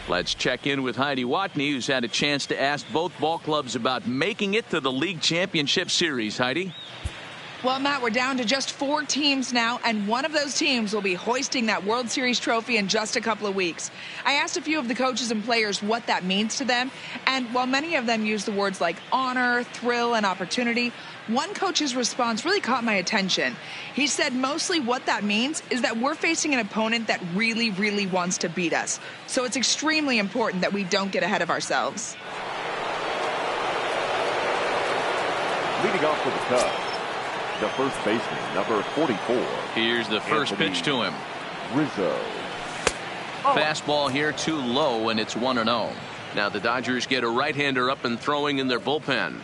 Let's check in with Heidi Watney, who's had a chance to ask both ball clubs about making it to the League Championship Series. Heidi? Well, Matt, we're down to just 4 teams now, and one of those teams will be hoisting that World Series trophy in just a couple of weeks. I asked a few of the coaches and players what that means to them, and while many of them use the words like honor, thrill, and opportunity, one coach's response really caught my attention. He said mostly what that means is that we're facing an opponent that really, really wants to beat us. So it's extremely important that we don't get ahead of ourselves. Leading off with the Cubs, the first baseman, number 44. Here's the first pitch to him. Rizzo. Fastball here too low, and it's 1-0. Now the Dodgers get a right-hander up and throwing in their bullpen.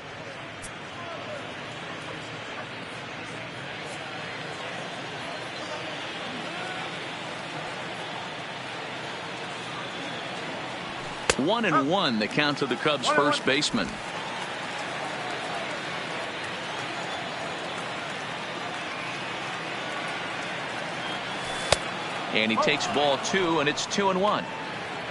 One and one, the count to the Cubs' first baseman. And he takes ball 2, and it's 2-1.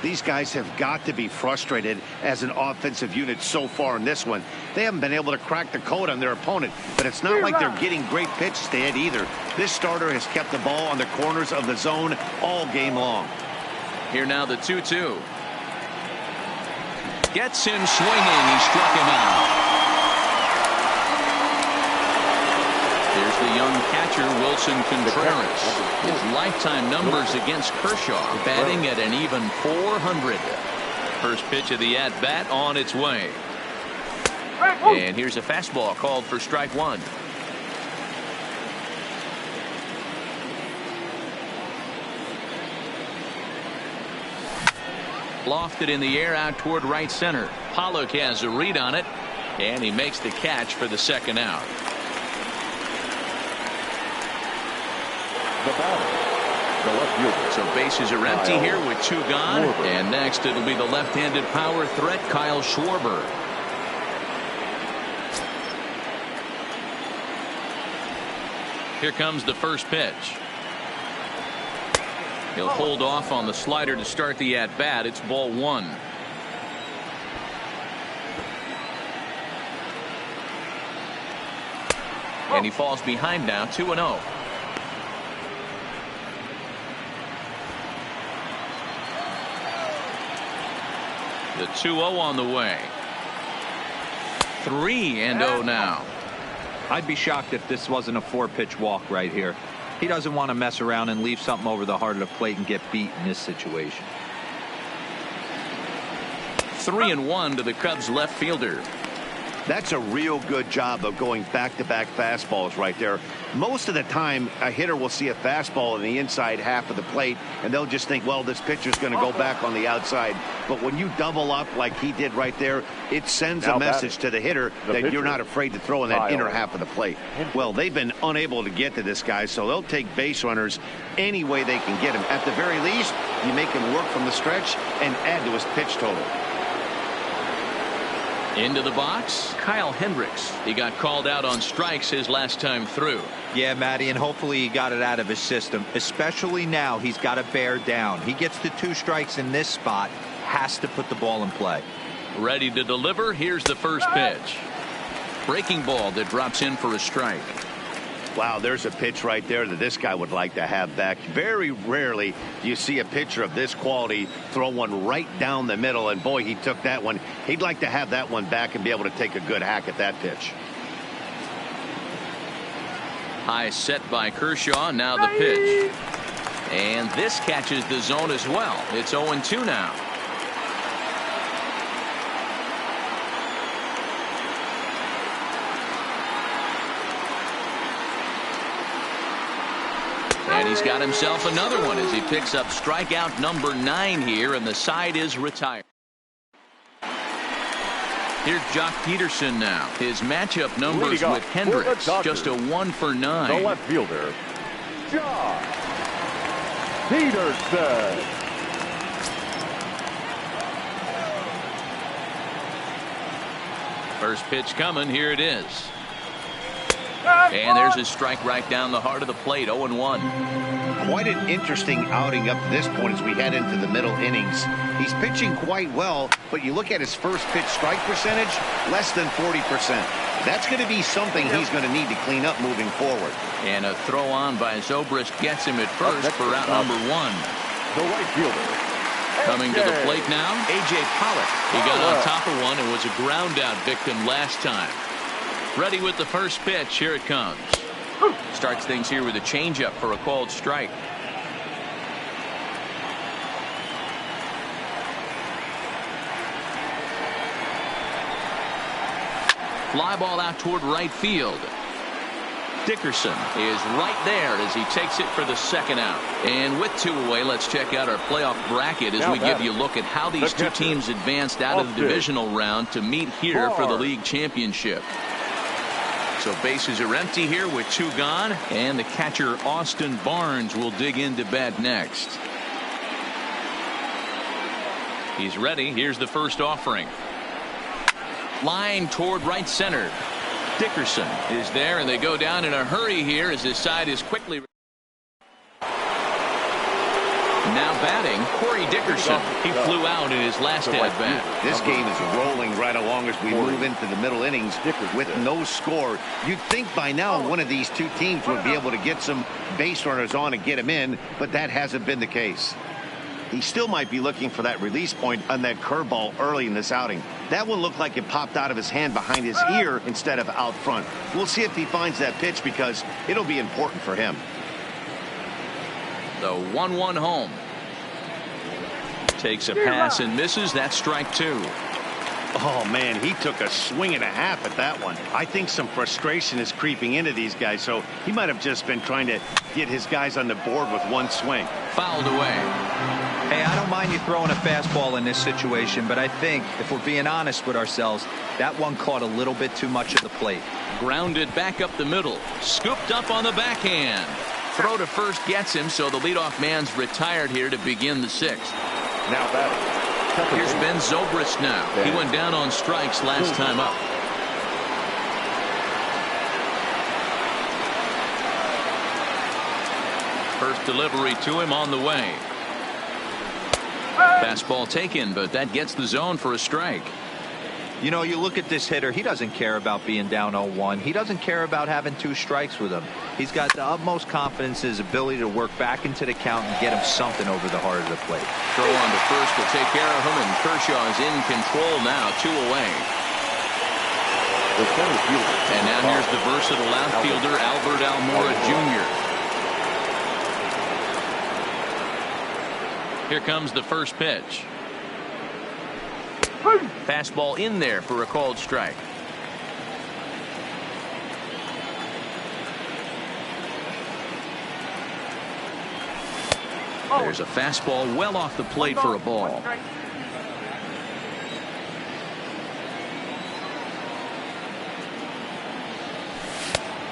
These guys have got to be frustrated as an offensive unit so far in this one. They haven't been able to crack the code on their opponent, but it's not like they're getting great pitches to hit either. This starter has kept the ball on the corners of the zone all game long. Here now the 2-2. Gets him swinging. He struck him out. There's the young catcher, Wilson Contreras. His lifetime numbers against Kershaw, batting at an even .400. First pitch of the at-bat on its way. And here's a fastball called for strike 1. Lofted in the air out toward right center. Pollock has a read on it, and he makes the catch for the second out. The batter, the left fielder. So bases are empty here with 2 gone. And next it'll be the left-handed power threat, Kyle Schwarber. Here comes the first pitch. He'll hold off on the slider to start the at-bat. It's ball 1. And he falls behind now, 2-0. The 2-0 on the way. 3-0 now. I'd be shocked if this wasn't a 4-pitch walk right here. He doesn't want to mess around and leave something over the heart of the plate and get beat in this situation. 3-1 to the Cubs left fielder. That's a real good job of going back-to-back fastballs right there. Most of the time, a hitter will see a fastball in the inside half of the plate, and they'll just think, well, this pitcher's going to go back on the outside. But when you double up like he did right there, it sends a message to the hitter that you're not afraid to throw in that inner half of the plate. Well, they've been unable to get to this guy, so they'll take base runners any way they can get him. At the very least, you make him work from the stretch and add to his pitch total. Into the box, Kyle Hendricks. He got called out on strikes his last time through. Yeah, Matty, and hopefully he got it out of his system. Especially now, he's got to bear down. He gets the 2 strikes in this spot, has to put the ball in play. Ready to deliver. Here's the first pitch. Breaking ball that drops in for a strike. Wow, there's a pitch right there that this guy would like to have back. Very rarely do you see a pitcher of this quality throw one right down the middle, and boy, he took that one. He'd like to have that one back and be able to take a good hack at that pitch. High set by Kershaw. Now the pitch. And this catches the zone as well. It's 0-2 now. And he's got himself another one as he picks up strikeout number 9 here, and the side is retired. Here's Jock Peterson now. His matchup numbers with Hendricks, just a 1 for 9. The left fielder, Jock Peterson. First pitch coming. Here it is. And there's his strike right down the heart of the plate, 0-1. Quite an interesting outing up to this point as we head into the middle innings. He's pitching quite well, but you look at his first pitch strike percentage, less than 40%. That's going to be something he's going to need to clean up moving forward. And a throw on by Zobrist gets him at first for out number 1. The right fielder. Coming to the plate now, A.J. Pollock. He got on top of one and was a ground-out victim last time. Ready with the first pitch. Here it comes. Starts things here with a changeup for a called strike. Fly ball out toward right field. Dickerson is right there as he takes it for the second out. And with 2 away, let's check out our playoff bracket as we give you a look at how these two teams advanced out of the divisional round to meet here for the league championship. So bases are empty here with 2 gone, and the catcher Austin Barnes will dig into bat next. He's ready. Here's the first offering. Line toward right center. Dickerson is there, and they go down in a hurry here as his side is quickly. Now batting, Corey Dickerson. He flew out in his last at-bat. This game is rolling right along as we move into the middle innings with no score. You'd think by now one of these two teams would be able to get some base runners on and get him in, but that hasn't been the case. He still might be looking for that release point on that curveball early in this outing. That one looked like it popped out of his hand behind his ear instead of out front. We'll see if he finds that pitch because it'll be important for him. The 1-1 home. Takes a pass and misses. That's strike 2. Oh, man, he took a swing and a half at that one. I think some frustration is creeping into these guys, so he might have just been trying to get his guys on the board with one swing. Fouled away. Hey, I don't mind you throwing a fastball in this situation, but I think if we're being honest with ourselves, that one caught a little bit too much of the plate. Grounded back up the middle. Scooped up on the backhand. Throw to first gets him, so the leadoff man's retired here to begin the 6th. Now batting. Here's Ben Zobrist now. He went down on strikes last time up. First delivery to him on the way. Fastball taken, but that gets the zone for a strike. You know, you look at this hitter, he doesn't care about being down 0-1. He doesn't care about having 2 strikes with him. He's got the utmost confidence in his ability to work back into the count and get him something over the heart of the plate. Throw on to first will take care of him, and Kershaw is in control now, 2 away. And now here's the versatile outfielder, Albert Almora Jr. Here comes the first pitch. Fastball in there for a called strike. There's a fastball well off the plate for a ball.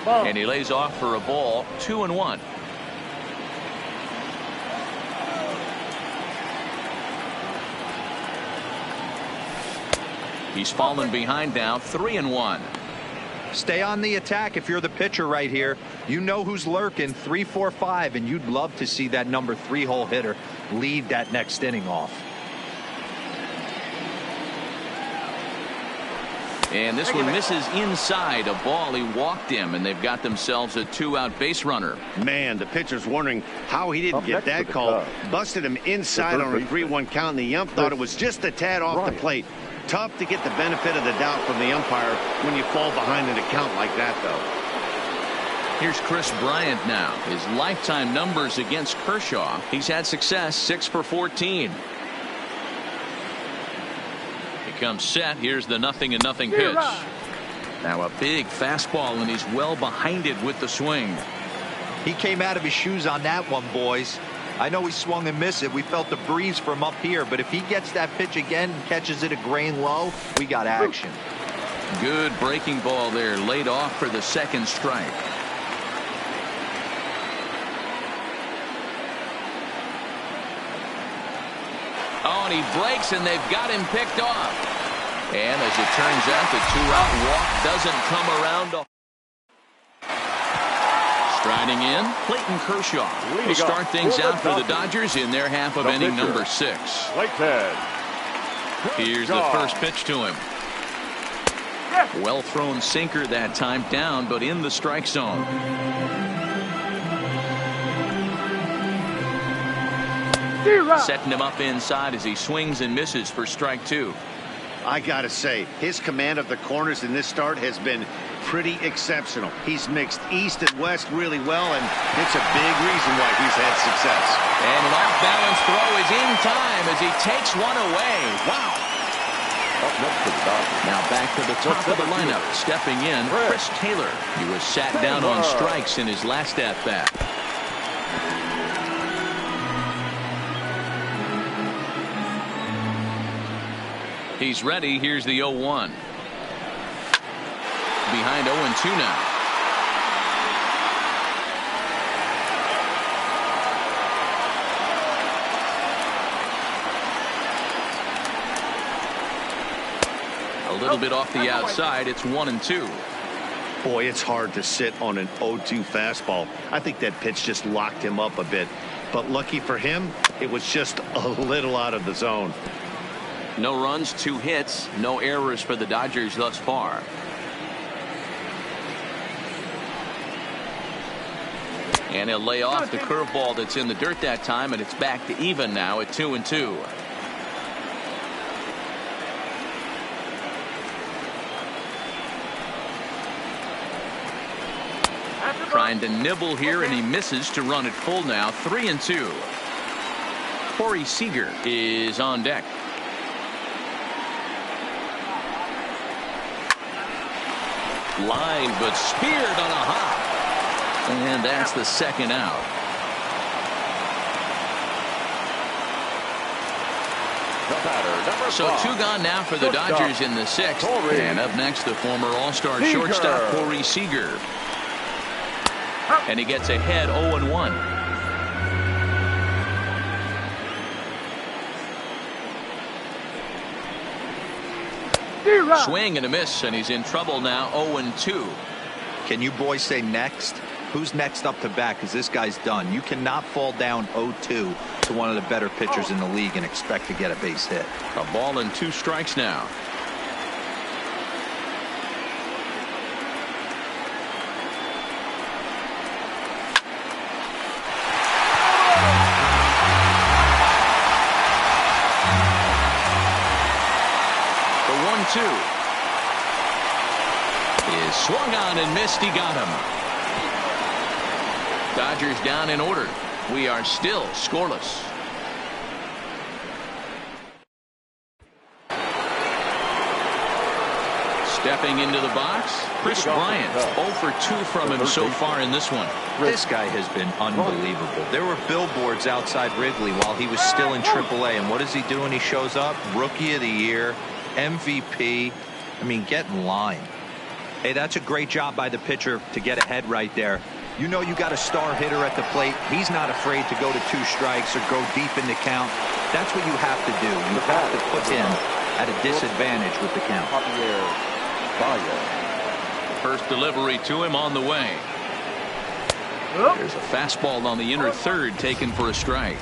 And he lays off for a ball, 2-1. He's fallen behind now, 3-1. Stay on the attack if you're the pitcher right here. You know who's lurking, 3, 4, 5, and you'd love to see that number 3-hole hitter lead that next inning off. And this one misses inside, a ball. He walked him, and they've got themselves a 2-out base runner. Man, the pitcher's wondering how he didn't get that call. Busted him inside on a 3-1 count, and the ump thought it was just a tad off the plate. Tough to get the benefit of the doubt from the umpire when you fall behind an account like that, though. Here's Chris Bryant now. His lifetime numbers against Kershaw. He's had success, 6 for 14. He comes set. Here's the 0-0 pitch. Now a big fastball, and he's well behind it with the swing. He came out of his shoes on that one, boys. I know he swung and missed it. We felt the breeze from up here, but if he gets that pitch again and catches it a grain low, we got action. Good breaking ball there, laid off for the second strike. Oh, and he breaks, and they've got him picked off. And as it turns out, the 2-out walk doesn't come around. Riding in, Clayton Kershaw will start things out for the Dodgers in their half of inning number 6. Here's the first pitch to him. Well thrown sinker that time, down but in the strike zone. Setting him up inside as he swings and misses for strike 2. I gotta say, his command of the corners in this start has been pretty exceptional. He's mixed east and west really well, and it's a big reason why he's had success. And an off-balance throw is in time as he takes one away. Wow. Now back to the top of the lineup. Stepping in, Chris Taylor. He was sat down on strikes in his last at-bat. He's ready. Here's the 0-1. Behind 0-2 now. A little bit off the outside. It's 1-2. Boy, it's hard to sit on an 0-2 fastball. I think that pitch just locked him up a bit. But lucky for him, it was just a little out of the zone. No runs, 2 hits, no errors for the Dodgers thus far. And he'll lay off the curveball that's in the dirt that time, and it's back to even now at 2-2. Trying to nibble here, and he misses to run it full now. 3-2. Corey Seager is on deck. Line, but speared on a hop. And that's the second out. So 2 gone now for the Dodgers in the 6th. And up next, the former All-Star shortstop, Corey Seager. And he gets ahead 0-1. Swing and a miss, and he's in trouble now. 0-2. Can you boys say next? Who's next up to bat? Because this guy's done. You cannot fall down 0-2 to one of the better pitchers in the league and expect to get a base hit. A ball and 2 strikes now. The 1-2 is swung on and missed. He got him. Dodgers down in order. We are still scoreless. Stepping into the box, Chris Bryant. 0 for 2 from him so far in this one. This guy has been unbelievable. There were billboards outside Wrigley while he was still in AAA, and what is he doing? He shows up, Rookie of the Year, MVP. I mean, get in line. Hey, that's a great job by the pitcher to get ahead right there. You know you got a star hitter at the plate. He's not afraid to go to 2 strikes or go deep in the count. That's what you have to do. You have to put him at a disadvantage with the count. First delivery to him on the way. There's a fastball on the inner third taken for a strike.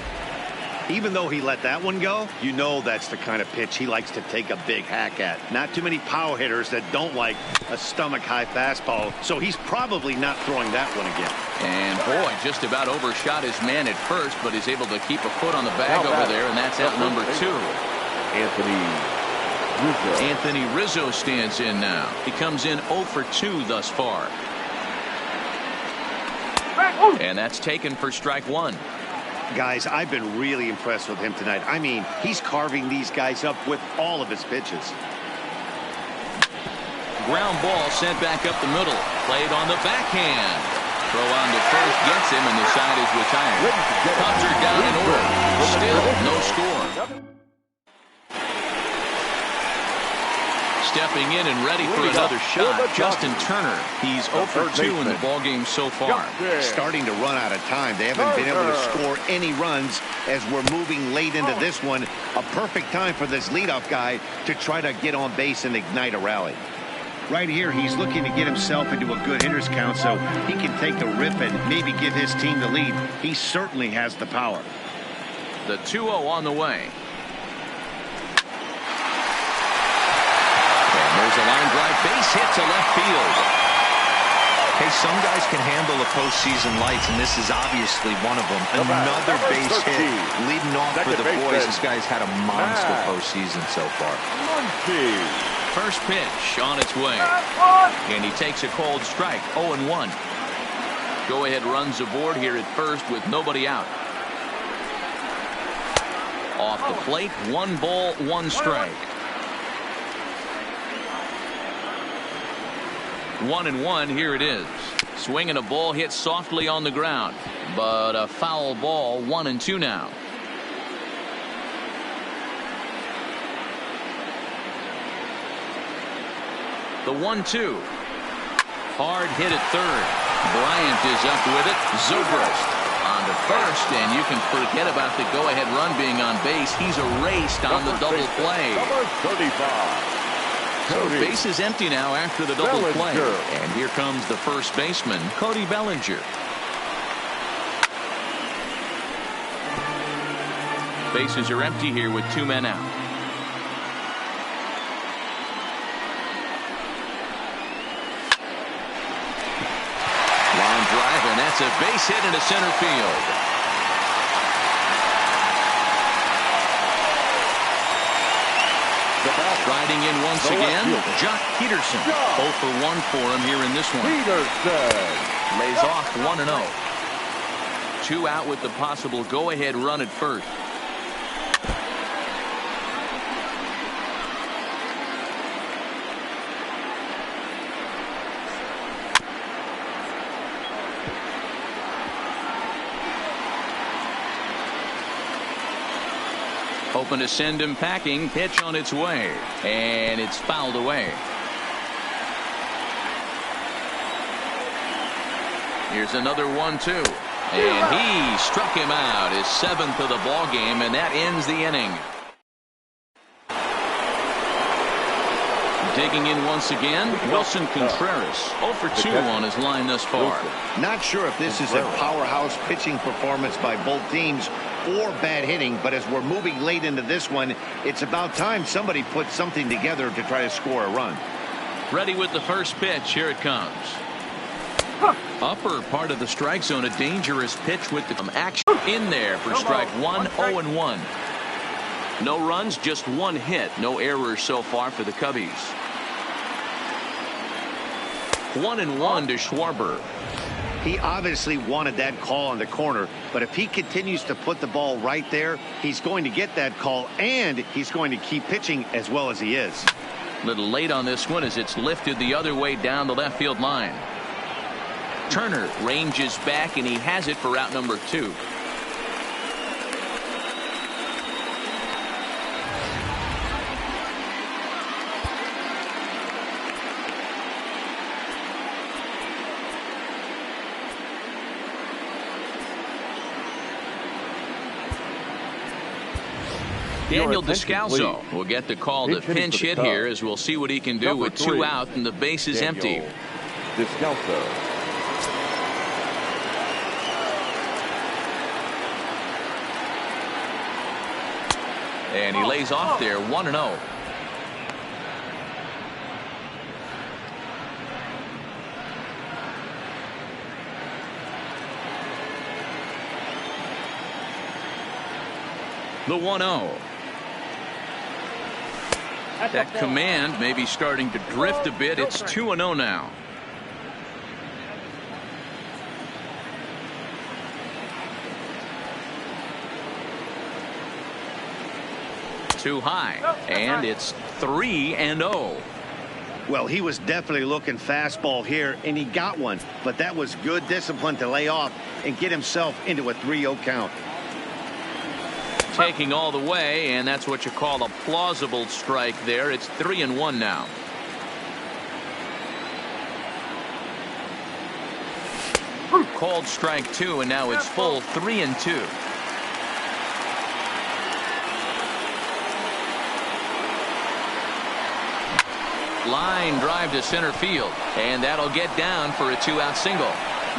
Even though he let that one go, you know that's the kind of pitch he likes to take a big hack at. Not too many power hitters that don't like a stomach-high fastball, so he's probably not throwing that one again. And boy, just about overshot his man at first, but he's able to keep a foot on the bag over there, and that's out number 2. Anthony Rizzo stands in now. He comes in 0 for 2 thus far. And that's taken for strike 1. Guys, I've been really impressed with him tonight. I mean, he's carving these guys up with all of his pitches. Ground ball sent back up the middle. Played on the backhand. Throw on to first gets him, and the side is retired. Cubs are down in order. Still no score. Stepping in and ready for another shot, Justin Turner. He's 0 for 2 in the ballgame so far. Starting to run out of time. They haven't been able to score any runs as we're moving late into this one. A perfect time for this leadoff guy to try to get on base and ignite a rally. Right here, he's looking to get himself into a good hitter's count so he can take the rip and maybe give his team the lead. He certainly has the power. The 2-0 on the way. And there's a line drive base hit to left field. Hey, some guys can handle the postseason lights, and this is obviously one of them. Another base hit leading off for the boys. This guy's had a monster postseason so far. First pitch on its way. And he takes a cold strike, 0-1. Go-ahead runs aboard here at first with nobody out. Off the plate, 1 ball, 1 strike. 1-1, here it is. Swinging a ball hit softly on the ground, but a foul ball, 1-2 now. The 1-2. Hard hit at third. Bryant is up with it. Zobrist on to first, and you can forget about the go-ahead run being on base. He's erased on the double play. Number 35. So base is empty now after the double play. And here comes the first baseman, Cody Bellinger. Bases are empty here with 2 men out. Line drive, and that's a base hit into center field. Riding in once again, Jock Peterson. 0 for 1 for him here in this one. Lays off 1-0. 2 out with the possible go-ahead run at first. Hoping to send him packing. Pitch on its way, and it's fouled away. Here's another 1-2, and he struck him out, his 7th of the ball game, and that ends the inning. Digging in once again, Wilson Contreras, 0 for 2 on his line thus far. Not sure if this is a powerhouse pitching performance by both teams or bad hitting, but as we're moving late into this one, it's about time somebody put something together to try to score a run. Ready with the first pitch. Here it comes. Upper part of the strike zone, a dangerous pitch with the action in there for strike 1, 0-1. No runs, just 1 hit. No errors so far for the Cubbies. 1-1 to Schwarber. He obviously wanted that call on the corner, but if he continues to put the ball right there, he's going to get that call, and he's going to keep pitching as well as he is. A little late on this one as it's lifted the other way down the left field line. Turner ranges back, and he has it for out number 2. Daniel Descalso will get the call to pinch hit here, as we'll see what he can do with 2 out and the base is empty. Descalso. And he lays off there, 1-0. The 1-0. That command may be starting to drift a bit. It's 2-0 now. Too high, and it's 3-0. Well, he was definitely looking fastball here, and he got one, but that was good discipline to lay off and get himself into a 3-0 count. Taking all the way, and that's what you call a plausible strike there. It's 3-1 now. Called strike 2, and now it's full 3-2. Line drive to center field, and that'll get down for a 2-out single.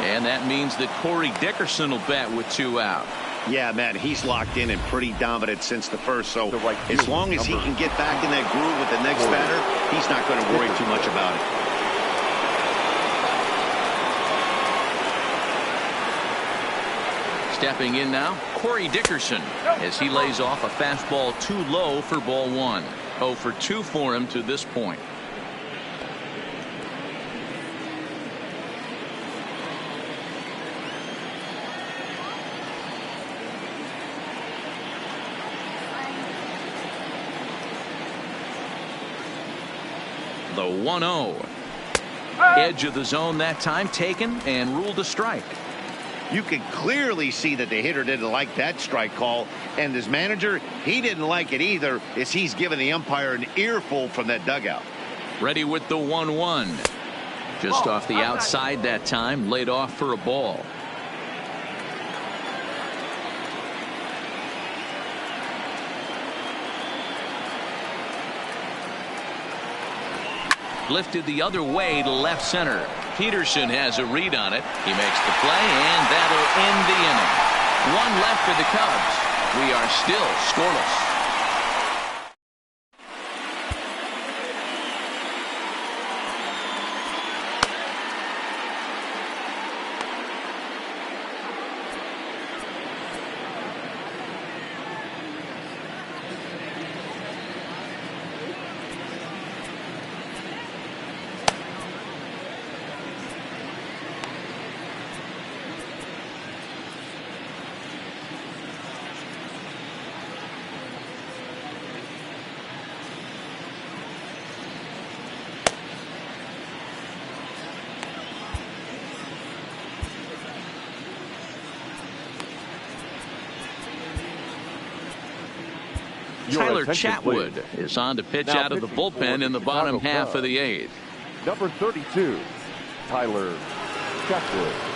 And that means that Corey Dickerson will bat with 2 out. Yeah, Matt, he's locked in and pretty dominant since the first. So as long as he can get back in that groove with the next batter, he's not going to worry too much about it. Stepping in now, Corey Dickerson, as he lays off a fastball too low for ball 1. 0 for 2 for him to this point. The 1-0. Edge of the zone that time taken and ruled a strike. You can clearly see that the hitter didn't like that strike call, and his manager, he didn't like it either, as he's giving the umpire an earful from that dugout. Ready with the 1-1. Just off the outside that time, laid off for a ball. Lifted the other way to left center. Peterson has a read on it. He makes the play, and that'll end the inning. 1 left for the Cubs. We are still scoreless. Tyler Chatwood is on to pitch out of the bullpen in the bottom half of the 8th. Number 32, Tyler Chatwood.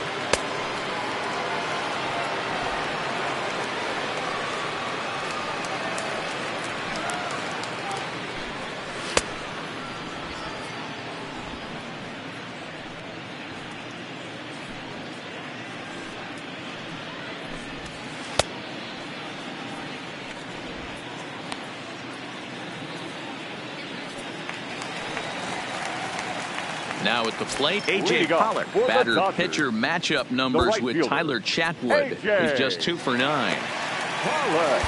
Now at the plate, A.J. Pollock. Batter-pitcher matchup numbers with Tyler Chatwood. He's just 2 for 9. Pollock.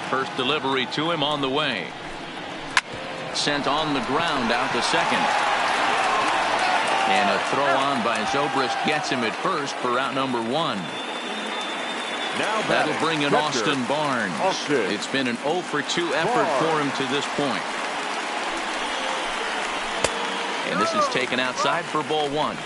First delivery to him on the way. Sent on the ground out to second. And a throw on by Zobrist gets him at first for out number 1. Now that'll bring in Austin Barnes. It's been an 0 for 2 effort for him to this point. And this is taken outside for ball 1.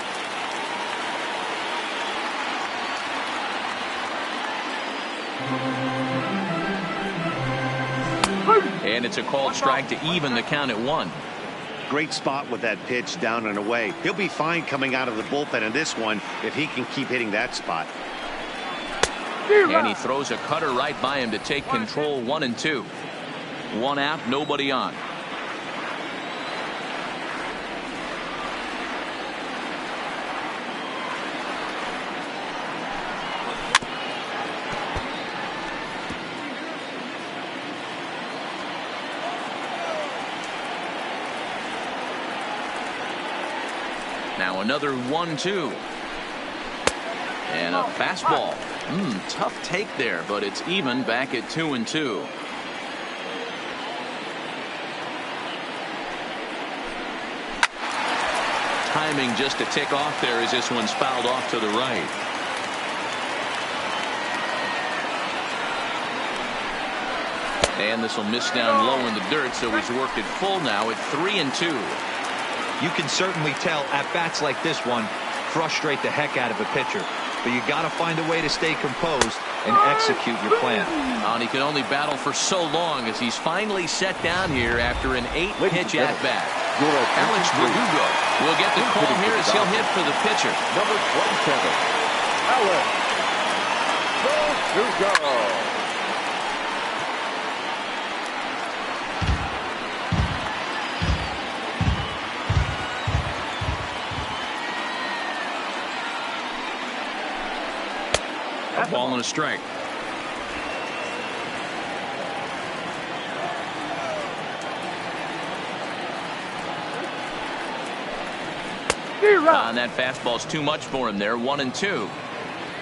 And it's a called strike to even the count at 1. Great spot with that pitch down and away. He'll be fine coming out of the bullpen in this one if he can keep hitting that spot. And he throws a cutter right by him to take control. 1-2. 1 out, nobody on. Now another 1-2. And a fastball. Tough take there, but it's even back at 2-2. Timing just a tick off there as this one's fouled off to the right. And this will miss down low in the dirt, so he's worked it full now at 3-2. You can certainly tell at bats like this one frustrate the heck out of a pitcher. But you got to find a way to stay composed and execute your plan. And he can only battle for so long as he's finally set down here after an 8-pitch at-bat. Alex Verdugo will get the call here as he'll hit for the pitcher. Number 27, Alex to go. A ball and a strike. And that fastball's too much for him there. 1-2.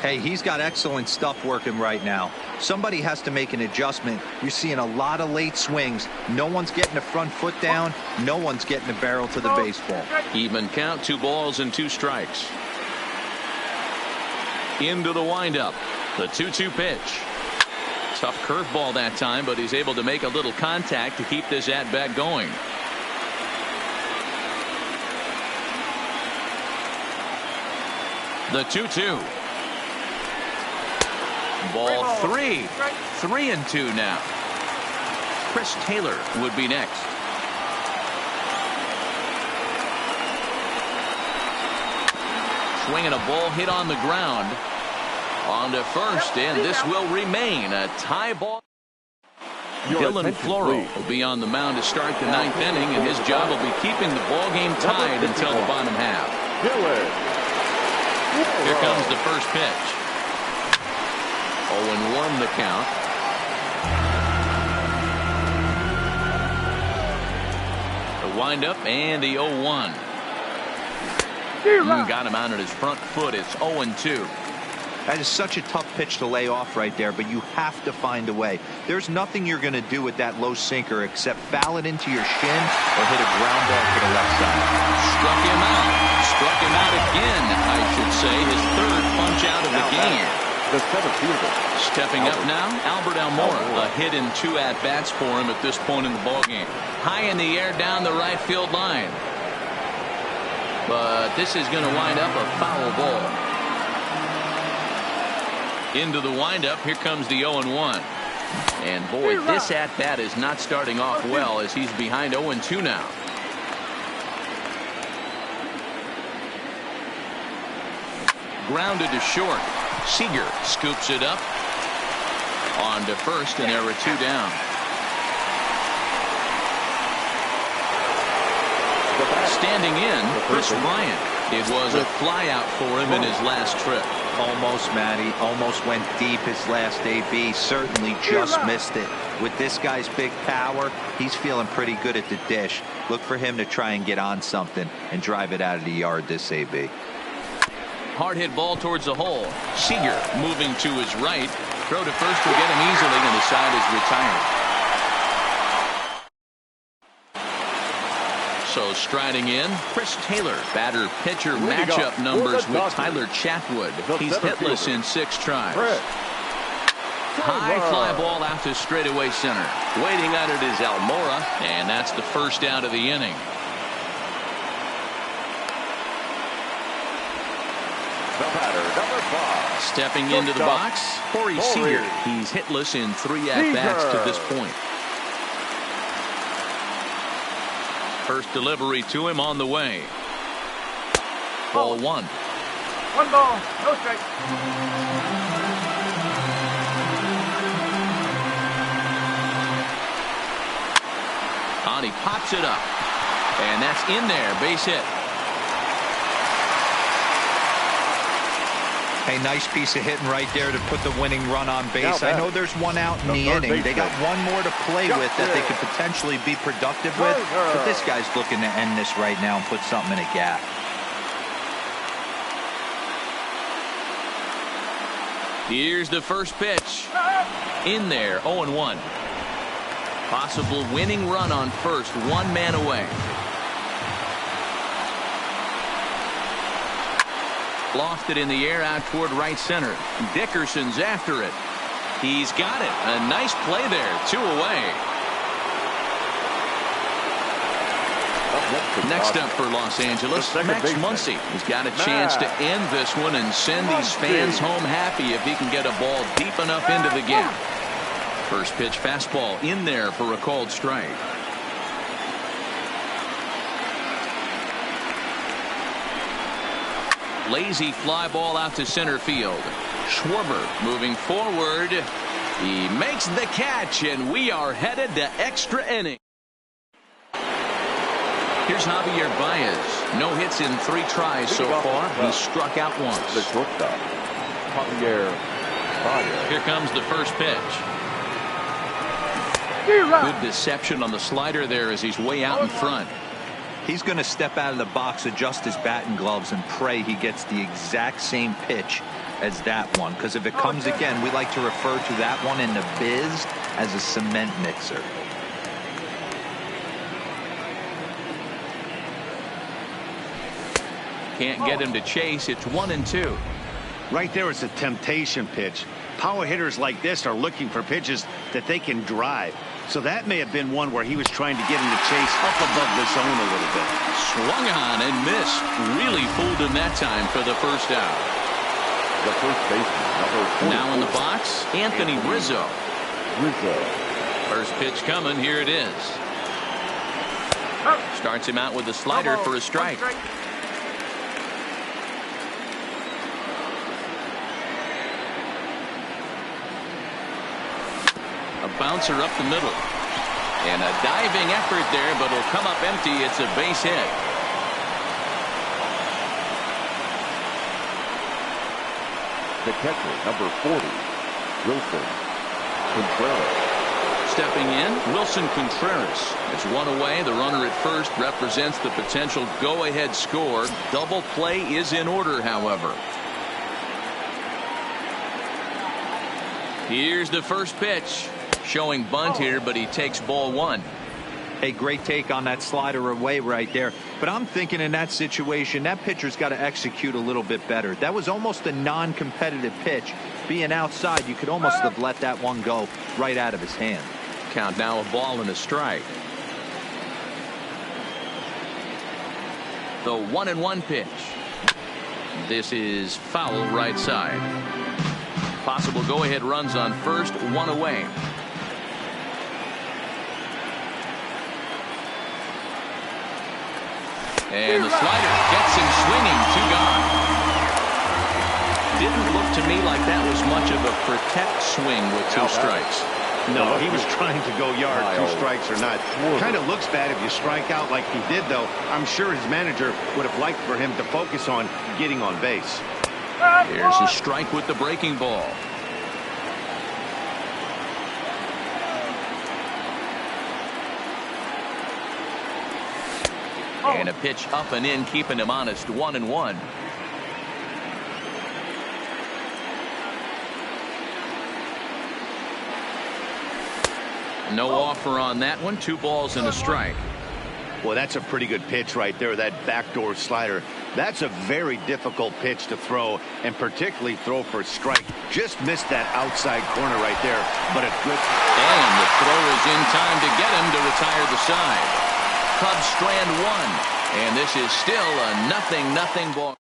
Hey, he's got excellent stuff working right now. Somebody has to make an adjustment. You're seeing a lot of late swings. No one's getting the front foot down. No one's getting the barrel to the baseball. Even count, 2 balls and 2 strikes. Into the windup. The 2-2 pitch. Tough curveball that time, but he's able to make a little contact to keep this at-bat going. The 2-2. Ball 3. 3-2 now. Chris Taylor would be next. Swinging a ball hit on the ground. On to first, and this will remain a tie ball. Dylan Floro will be on the mound to start the 9th inning, and his job will be keeping the ball game tied until the bottom half. Here comes the first pitch. 0-1 the count. The windup and the 0-1. Got him out at his front foot. It's 0-2. That is such a tough pitch to lay off right there, but you have to find a way. There's nothing you're going to do with that low sinker except foul it into your shin or hit a ground ball to the left side. Struck him out. Struck him out again, I should say. His 3rd punch out of the game. The 7th fielder. Stepping up now, Albert Almora. A hit in 2 at-bats for him at this point in the ballgame. High in the air down the right field line. But this is going to wind up a foul ball. Into the windup. Here comes the 0-1. And boy, this at-bat is not starting off well as he's behind 0-2 now. Grounded to short. Seager scoops it up. On to first, and there are 2 down. Standing in, Chris Bryant. It was a fly out for him in his last trip. Almost, Matty. Almost went deep his last AB. Certainly just missed it. With this guy's big power, he's feeling pretty good at the dish. Look for him to try and get on something and drive it out of the yard this AB. Hard hit ball towards the hole. Seager moving to his right. Throw to first will get him easily, and the side is retired. So striding in, Chris Taylor. Batter-pitcher matchup numbers with Tyler Chatwood. He's hitless in 6 tries. High fly ball out to straightaway center. Waiting on it is Almora, and that's the first out of the inning. The batter, number 5. Stepping into the box, Corey Seager. He's hitless in 3 at-bats to this point. First delivery to him on the way. Ball 1. 1 ball, no strike. On, he pops it up. And that's in there, base hit. A nice piece of hitting right there to put the winning run on base. I know there's 1 out in the inning. They got 1 more to play with that they could potentially be productive with. But this guy's looking to end this right now and put something in a gap. Here's the first pitch. In there, 0-1. Possible winning run on first, 1 man away. Lofted in the air out toward right center. Dickerson's after it. He's got it. A nice play there. 2 away. Next up for Los Angeles, Max Muncy. He's got a chance to end this one and send these fans home happy if he can get a ball deep enough into the gap. First pitch fastball in there for a called strike. Lazy fly ball out to center field. Schwarber moving forward. He makes the catch, and we are headed to extra inning. Here's Javier Bias. No hits in 3 tries so far. He struck out once. The shortstop, Javier Bias. Here comes the first pitch. Good deception on the slider there as he's way out in front. He's going to step out of the box, adjust his bat and gloves, and pray he gets the exact same pitch as that one. Because if it comes again, we like to refer to that one in the biz as a cement mixer. Can't get him to chase. It's 1-2. Right there is a temptation pitch. Power hitters like this are looking for pitches that they can drive. So that may have been one where he was trying to get him to chase up above the zone a little bit. Swung on and missed. Really fooled him that time for the first out. The first baseman, number 4. Now in the box, Anthony Rizzo. Rizzo. First pitch coming. Here it is. Starts him out with a slider for a strike. A bouncer up the middle. And a diving effort there, but it'll come up empty. It's a base hit. The catcher, number 40, Wilson Contreras. Stepping in, Wilson Contreras. It's 1 away. The runner at first represents the potential go-ahead score. Double play is in order, however. Here's the first pitch. Showing bunt here, but he takes ball 1. Hey, great take on that slider away right there. But I'm thinking in that situation, that pitcher's got to execute a little bit better. That was almost a non-competitive pitch. Being outside, you could almost have let that one go right out of his hand. Count now, a ball and a strike. The 1-1 pitch. This is foul right side. Possible go-ahead runs on first, 1 away. And the slider gets him swinging, 2 gone. Didn't look to me like that was much of a protect swing with 2 strikes. No, he was trying to go yard, 2 strikes or not. Kind of looks bad if you strike out like he did, though. I'm sure his manager would have liked for him to focus on getting on base. Here's a strike with the breaking ball. And a pitch up and in, keeping him honest, 1-1. No offer on that one. 2 balls and a strike. Well, that's a pretty good pitch right there, that backdoor slider. That's a very difficult pitch to throw, and particularly throw for a strike. Just missed that outside corner right there, but a good. And the throw is in time to get him to retire the side. Cubs strand 1, and this is still a 0-0 ball.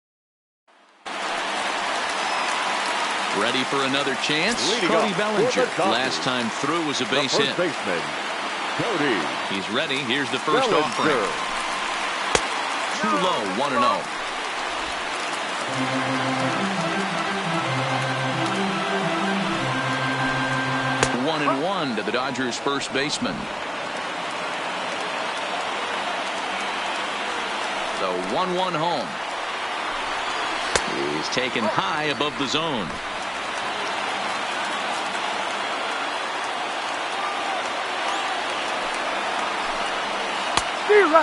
Ready for another chance? Cody Bellinger. Last time through was a base hit. Baseman, Cody. He's ready. Here's the first offering. Too low, 1-0. One to the Dodgers first baseman. The 1-1 home. He's taken high above the zone.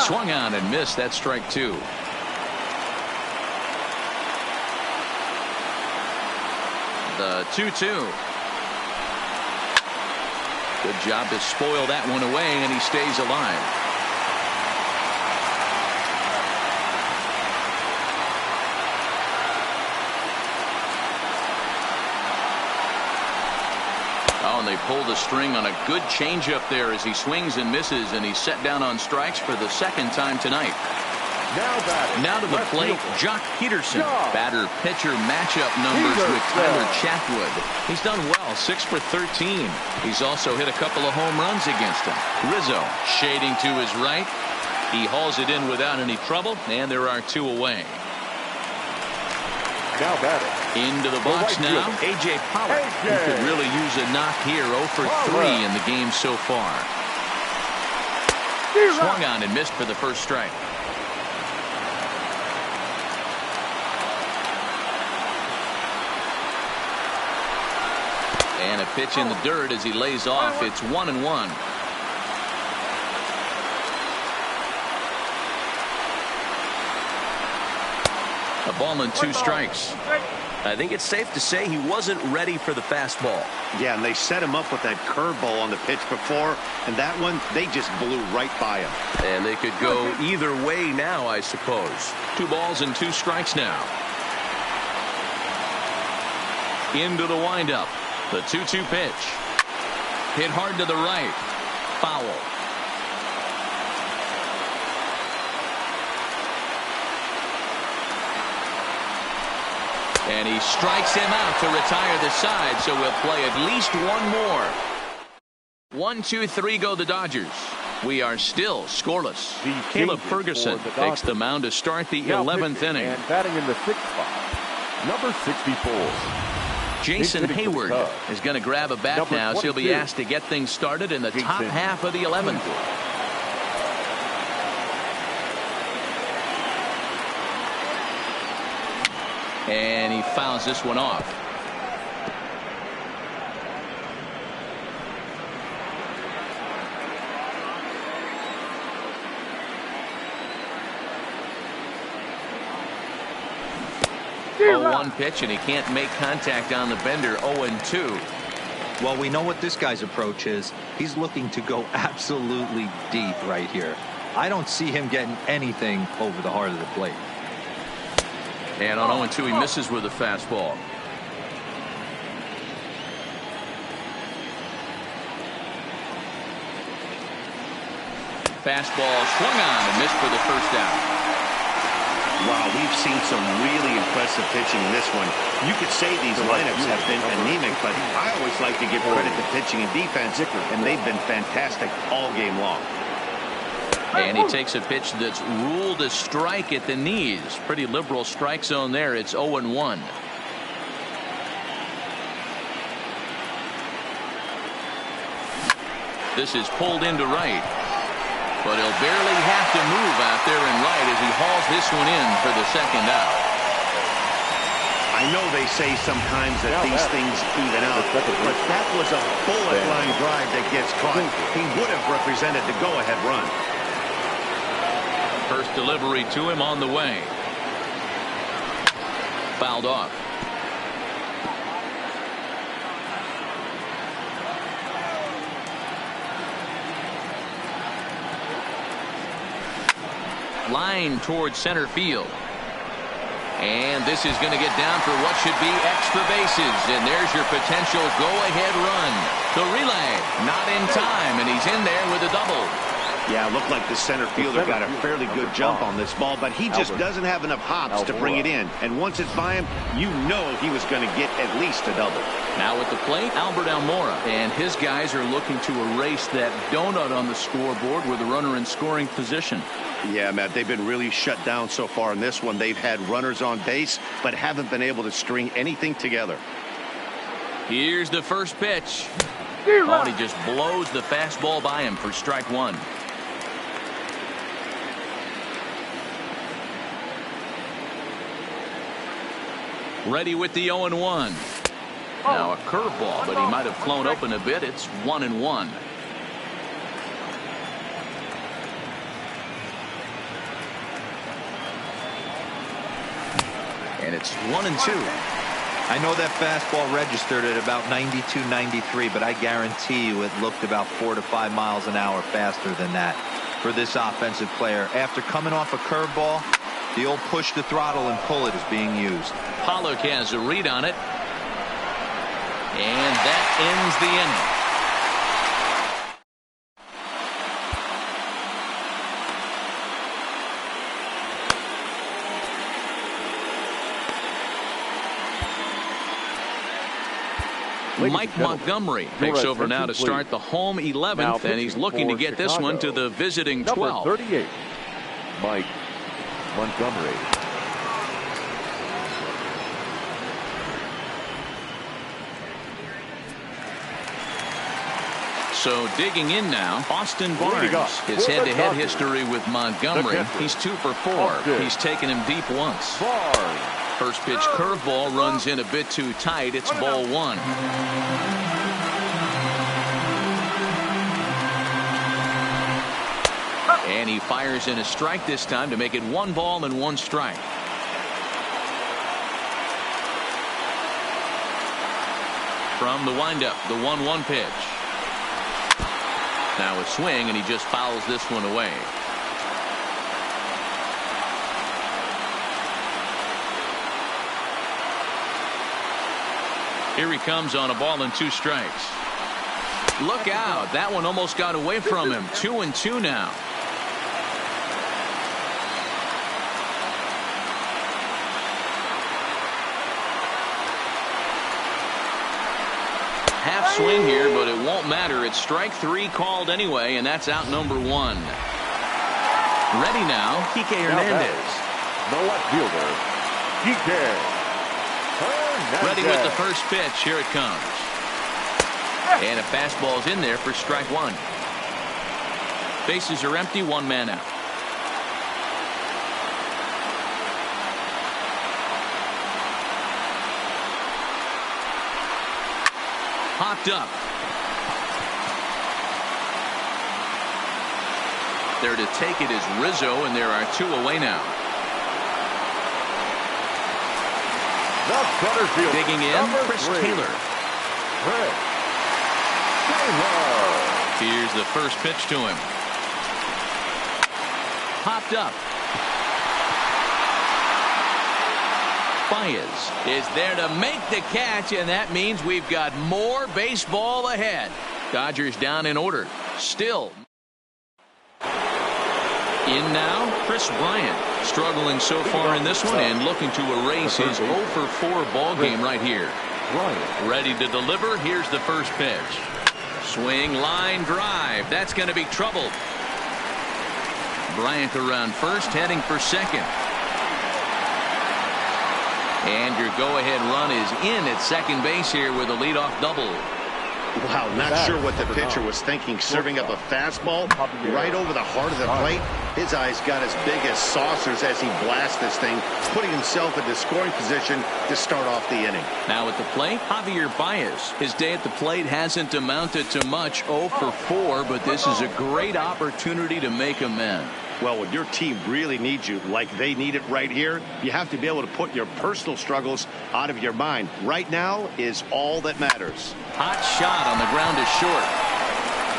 Swung on and missed. That strike 2. The 2-2. Good job to spoil that one away, and he stays alive. Oh, and they pulled the string on a good changeup there as he swings and misses, and he's set down on strikes for the 2nd time tonight. Now to the plate, Jock Peterson. Batter-pitcher matchup numbers with Tyler Chatwood. He's done well, 6 for 13. He's also hit a couple of home runs against him. Rizzo shading to his right. He hauls it in without any trouble, and there are 2 away. Now batting, Into the box now, A.J. Pollock, who could really use a knock here. 0 for 3 in the game so far. Swung on and missed for the first strike. And a pitch in the dirt as he lays off. It's 1-1. A ball and 2 strikes. I think it's safe to say he wasn't ready for the fastball. Yeah, and they set him up with that curveball on the pitch before, and that one, they just blew right by him. And they could go either way now, I suppose. 2 balls and 2 strikes now. Into the windup. The 2-2 pitch. Hit hard to the right. Foul. And he strikes him out to retire the side, so we'll play at least one more. 1-2-3 go the Dodgers. We are still scoreless. Caleb Ferguson takes the mound to start the 11th inning. And batting in the 6th spot, number 64. Jason Hayward is going to grab a bat now, so he'll be asked to get things started in the top half of the 11th. And he fouls this one off. One pitch, and he can't make contact on the bender. 0-2. Well, we know what this guy's approach is. He's looking to go absolutely deep right here. I don't see him getting anything over the heart of the plate. And on 0-2, he misses with a fastball. Fastball swung on and missed for the first out. Wow, we've seen some really impressive pitching in this one. You could say these lineups have been anemic, but I always like to give credit to pitching and defense, and they've been fantastic all game long. And he takes a pitch that's ruled a strike at the knees. Pretty liberal strike zone there. It's 0-1. This is pulled into right. But he'll barely have to move out there in right as he hauls this one in for the second out. I know they say sometimes that these things even out, but that was a bullet line drive that gets caught. He would have represented the go-ahead run. First delivery to him on the way. Fouled off. Line towards center field. And this is going to get down for what should be extra bases. And there's your potential go-ahead run. The relay, not in time, and he's in there with a double. Yeah, it looked like the center fielder got a fairly good jump on this ball, but he just doesn't have enough hops to bring it in. And once it's by him, you know he was going to get at least a double. Now at the plate, Albert Almora. And his guys are looking to erase that donut on the scoreboard with a runner in scoring position. Yeah, Matt, they've been really shut down so far in this one. They've had runners on base, but haven't been able to string anything together. Here's the first pitch. Oh, and he just blows the fastball by him for strike one. Ready with the 0-1. Now a curveball, but he might have flown open a bit. It's 1-1. And it's 1-2. I know that fastball registered at about 92, 93, but I guarantee you it looked about 4 to 5 miles an hour faster than that for this offensive player. After coming off a curveball, the old push the throttle and pull it is being used. Pollock has a read on it. And that ends the inning. Mike Montgomery takes over now to start the home 11th, and he's looking to get this one to the visiting 12th. Number 38, Mike Montgomery. So digging in now, Austin Barnes. His head-to-head history with Montgomery. He's 2 for 4. He's taken him deep once. First pitch curveball runs in a bit too tight. It's ball 1. And he fires in a strike this time to make it 1 ball and 1 strike. From the windup, the 1-1 pitch. Now a swing, and he just fouls this one away. Here he comes on a ball and 2 strikes. Look out. That one almost got away from him. 2-2 now. Half swing here, but it won't matter. It's strike 3 called anyway, and that's out number 1. Ready now, Kike Hernandez. The left fielder, Kike Hernandez. Ready with the first pitch. Here it comes. And a fastball's in there for strike 1. Bases are empty, 1 man out. Popped up. There to take it is Rizzo, and there are 2 away now. The center field. Digging in, Chris Taylor. Chris Taylor. Here's the first pitch to him. Popped up. Bias is there to make the catch, and that means we've got more baseball ahead. Dodgers down in order. Still. In now, Chris Bryant. Struggling so far in this one and looking to erase his 0 for 4 ball game right here. Ready to deliver. Here's the first pitch. Swing, line, drive. That's going to be trouble. Bryant around first, heading for second. And your go-ahead run is in at second base here with a leadoff double. Wow, not sure what the pitcher was thinking, serving up a fastball right over the heart of the plate. His eyes got as big as saucers as he blasts this thing, putting himself into scoring position to start off the inning. Now at the plate, Javier Bias. His day at the plate hasn't amounted to much, 0 for 4, but this is a great opportunity to make amends. Well, when your team really needs you, like they need it right here, you have to be able to put your personal struggles out of your mind. Right now is all that matters. Hot shot on the ground to short.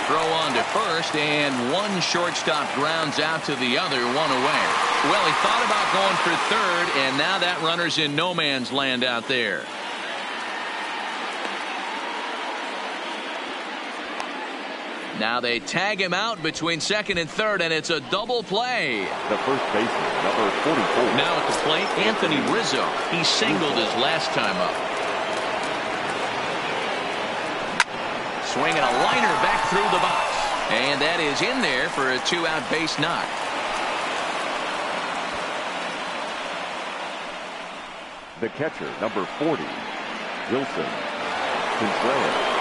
Throw on to first, and 1 shortstop grounds out to the other, 1 away. Well, he thought about going for third, and now that runner's in no man's land out there. Now they tag him out between second and third, and it's a double play. The first baseman, number 44. Now at the plate, Anthony Rizzo. He singled his last time up. Swinging a liner back through the box. And that is in there for a 2-out base knock. The catcher, number 40, Wilson Contreras.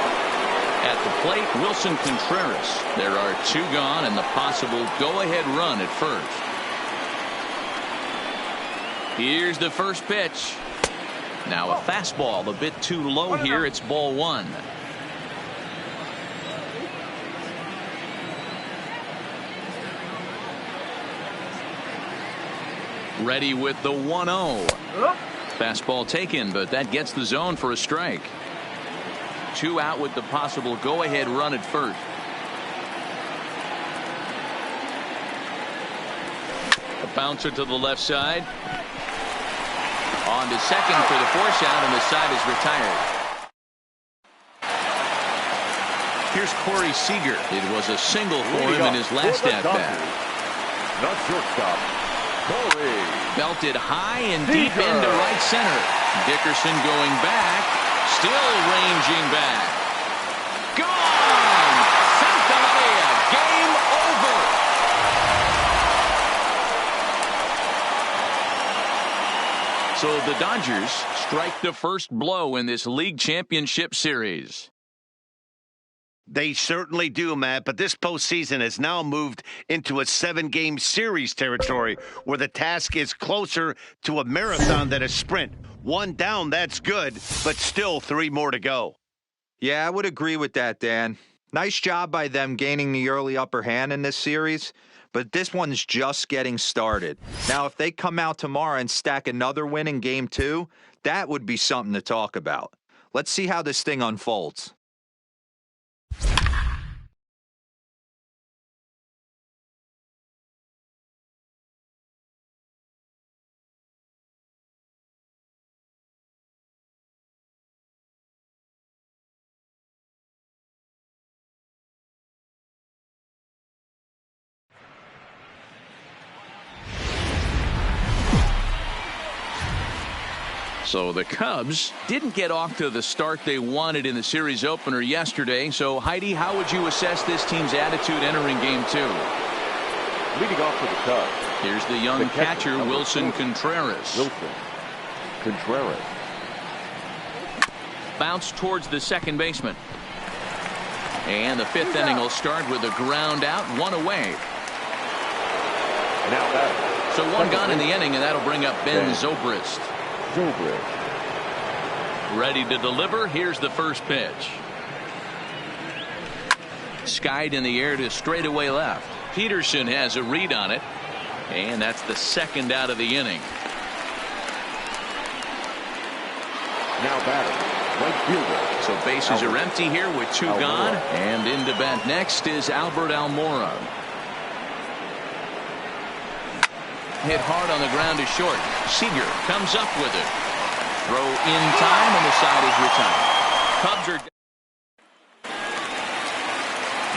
At the plate, Wilson Contreras. There are 2 gone and the possible go-ahead run at first. Here's the first pitch. Now a fastball a bit too low here. It's ball 1. Ready with the 1-0. Fastball taken, but that gets the zone for a strike. 2 out with the possible go-ahead run at first. A bouncer to the left side. On to second for the force out, and the side is retired. Here's Corey Seager. It was a single for him in his last at-bat. The shortstop, Corey. Belted high and deep into right center. Dickerson going back. Still ranging back. Gone! Santa Maria. Game over. So the Dodgers strike the first blow in this league championship series. They certainly do, Matt, but this postseason has now moved into a 7-game series territory where the task is closer to a marathon than a sprint. 1 down, that's good, but still 3 more to go. Yeah, I would agree with that, Dan. Nice job by them gaining the early upper hand in this series, but this one's just getting started. Now, if they come out tomorrow and stack another win in Game 2, that would be something to talk about. Let's see how this thing unfolds. So the Cubs didn't get off to the start they wanted in the series opener yesterday. So, Heidi, how would you assess this team's attitude entering Game 2? Leading off for the Cubs. Here's the young catcher, Wilson Contreras. Bounce towards the second baseman. And the 5th inning will start with a ground out, 1 away. Now that. So 1 gone in the inning, and that'll bring up Ben Zobrist. Ready to deliver. Here's the first pitch. Skied in the air to straightaway left. Peterson has a read on it, and that's the 2nd out of the inning. Now batting, right fielder. So bases are empty here with 2 gone, and into bat next is Albert Almora. Hit hard on the ground to short. Seager comes up with it. Throw in time, and the side is retired. Cubs are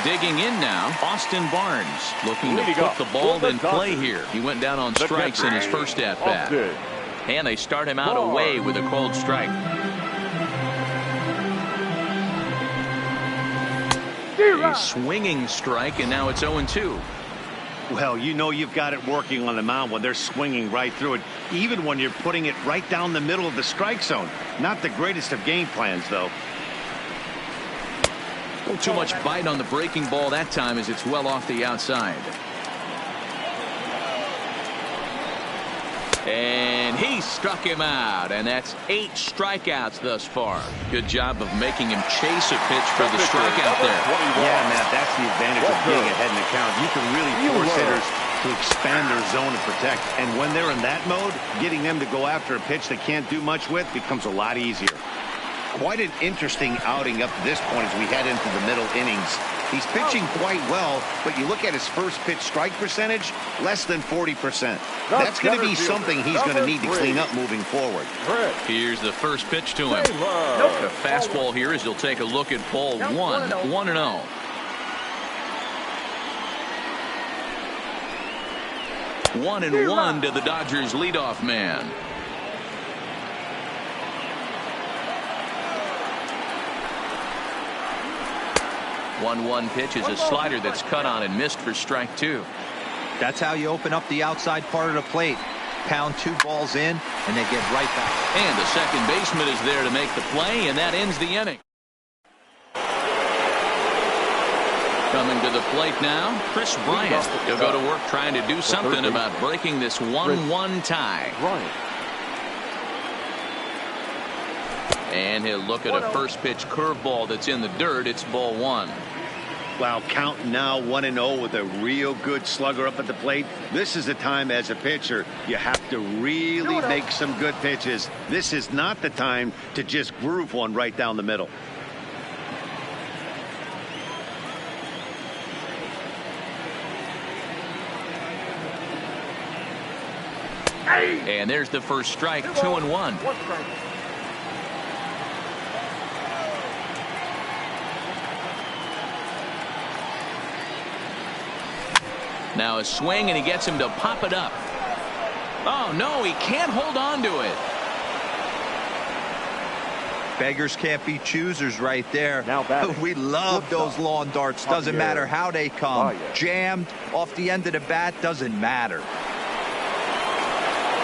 digging in now. Austin Barnes looking to put the ball in play here. He went down on strikes in his first at-bat. And they start him out away with a called strike. A swinging strike, and now it's 0-2. Well, you know you've got it working on the mound when they're swinging right through it, even when you're putting it right down the middle of the strike zone. Not the greatest of game plans, though. Too much bite on the breaking ball that time as it's well off the outside. And he struck him out, and that's 8 strikeouts thus far. Good job of making him chase a pitch for the strikeout there. Yeah, Matt, that's the advantage of being ahead in the count. You can really force hitters to expand their zone and protect. And when they're in that mode, getting them to go after a pitch they can't do much with becomes a lot easier. Quite an interesting outing up to this point as we head into the middle innings. He's pitching quite well, but you look at his first pitch strike percentage, less than 40%. That's going to be something he's going to need to clean up moving forward. Here's the first pitch to him. The fastball here as he'll take a look at ball 1, 1-0. One and one to the Dodgers leadoff man. One pitch is a slider that's cut on and missed for strike 2. That's how you open up the outside part of the plate. Pound 2 balls in, and they get right back. And the second baseman is there to make the play, and that ends the inning. Coming to the plate now, Chris Bryant. He'll go to work trying to do something about breaking this 1-1 tie. And he'll look at a first pitch curveball that's in the dirt. It's ball 1. Wow, count now 1-0 with a real good slugger up at the plate. This is the time as a pitcher you have to really make some good pitches. This is not the time to just groove one right down the middle. And there's the first strike, 2-1. Now a swing, and he gets him to pop it up. Oh, no, he can't hold on to it. Beggars can't be choosers right there. We love those lawn darts. Doesn't matter how they come. Jammed off the end of the bat, doesn't matter.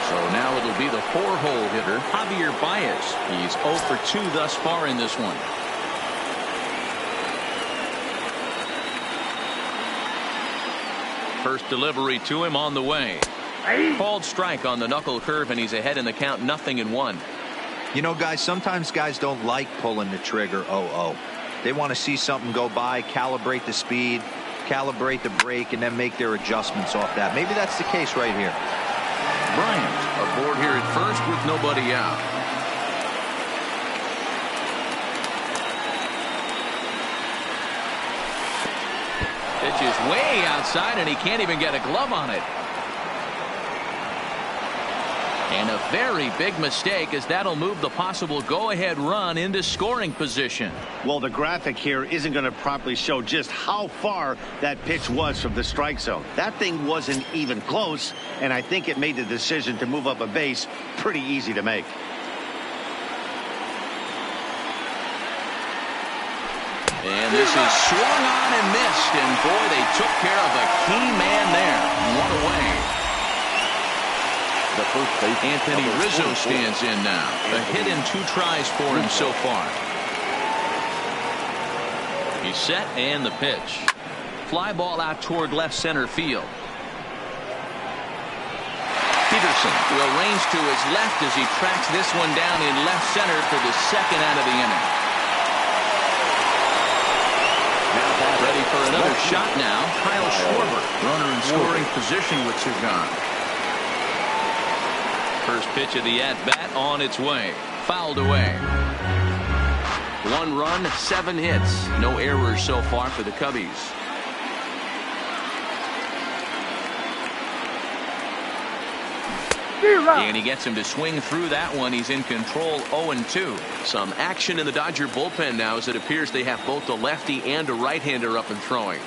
So now it'll be the 4-hole hitter, Javier Bias. He's 0 for 2 thus far in this one. First delivery to him on the way. Called strike on the knuckle curve, and he's ahead in the count, 0-1. You know, guys, sometimes guys don't like pulling the trigger 0-0. They want to see something go by, calibrate the speed, calibrate the brake, and then make their adjustments off that. Maybe that's the case right here. Bryant aboard here at first with nobody out. Pitch is way outside, and he can't even get a glove on it. And a very big mistake, as that'll move the possible go-ahead run into scoring position. Well, the graphic here isn't going to properly show just how far that pitch was from the strike zone. That thing wasn't even close, and I think it made the decision to move up a base pretty easy to make. And this is swung on and missed, and boy, they took care of a key man there. One away. The first base, Anthony Rizzo stands in now. A hit and 2 tries for him so far. He's set, and the pitch. Fly ball out toward left center field. Peterson will range to his left as he tracks this one down in left center for the second out of the inning. Ready for another shot now. Kyle Schwarber, runner in scoring position with 2 gone. First pitch of the at-bat on its way. Fouled away. 1 run, 7 hits. No errors so far for the Cubbies. And he gets him to swing through that one. He's in control, 0-2. Some action in the Dodger bullpen now, as it appears they have both a lefty and a right-hander up and throwing.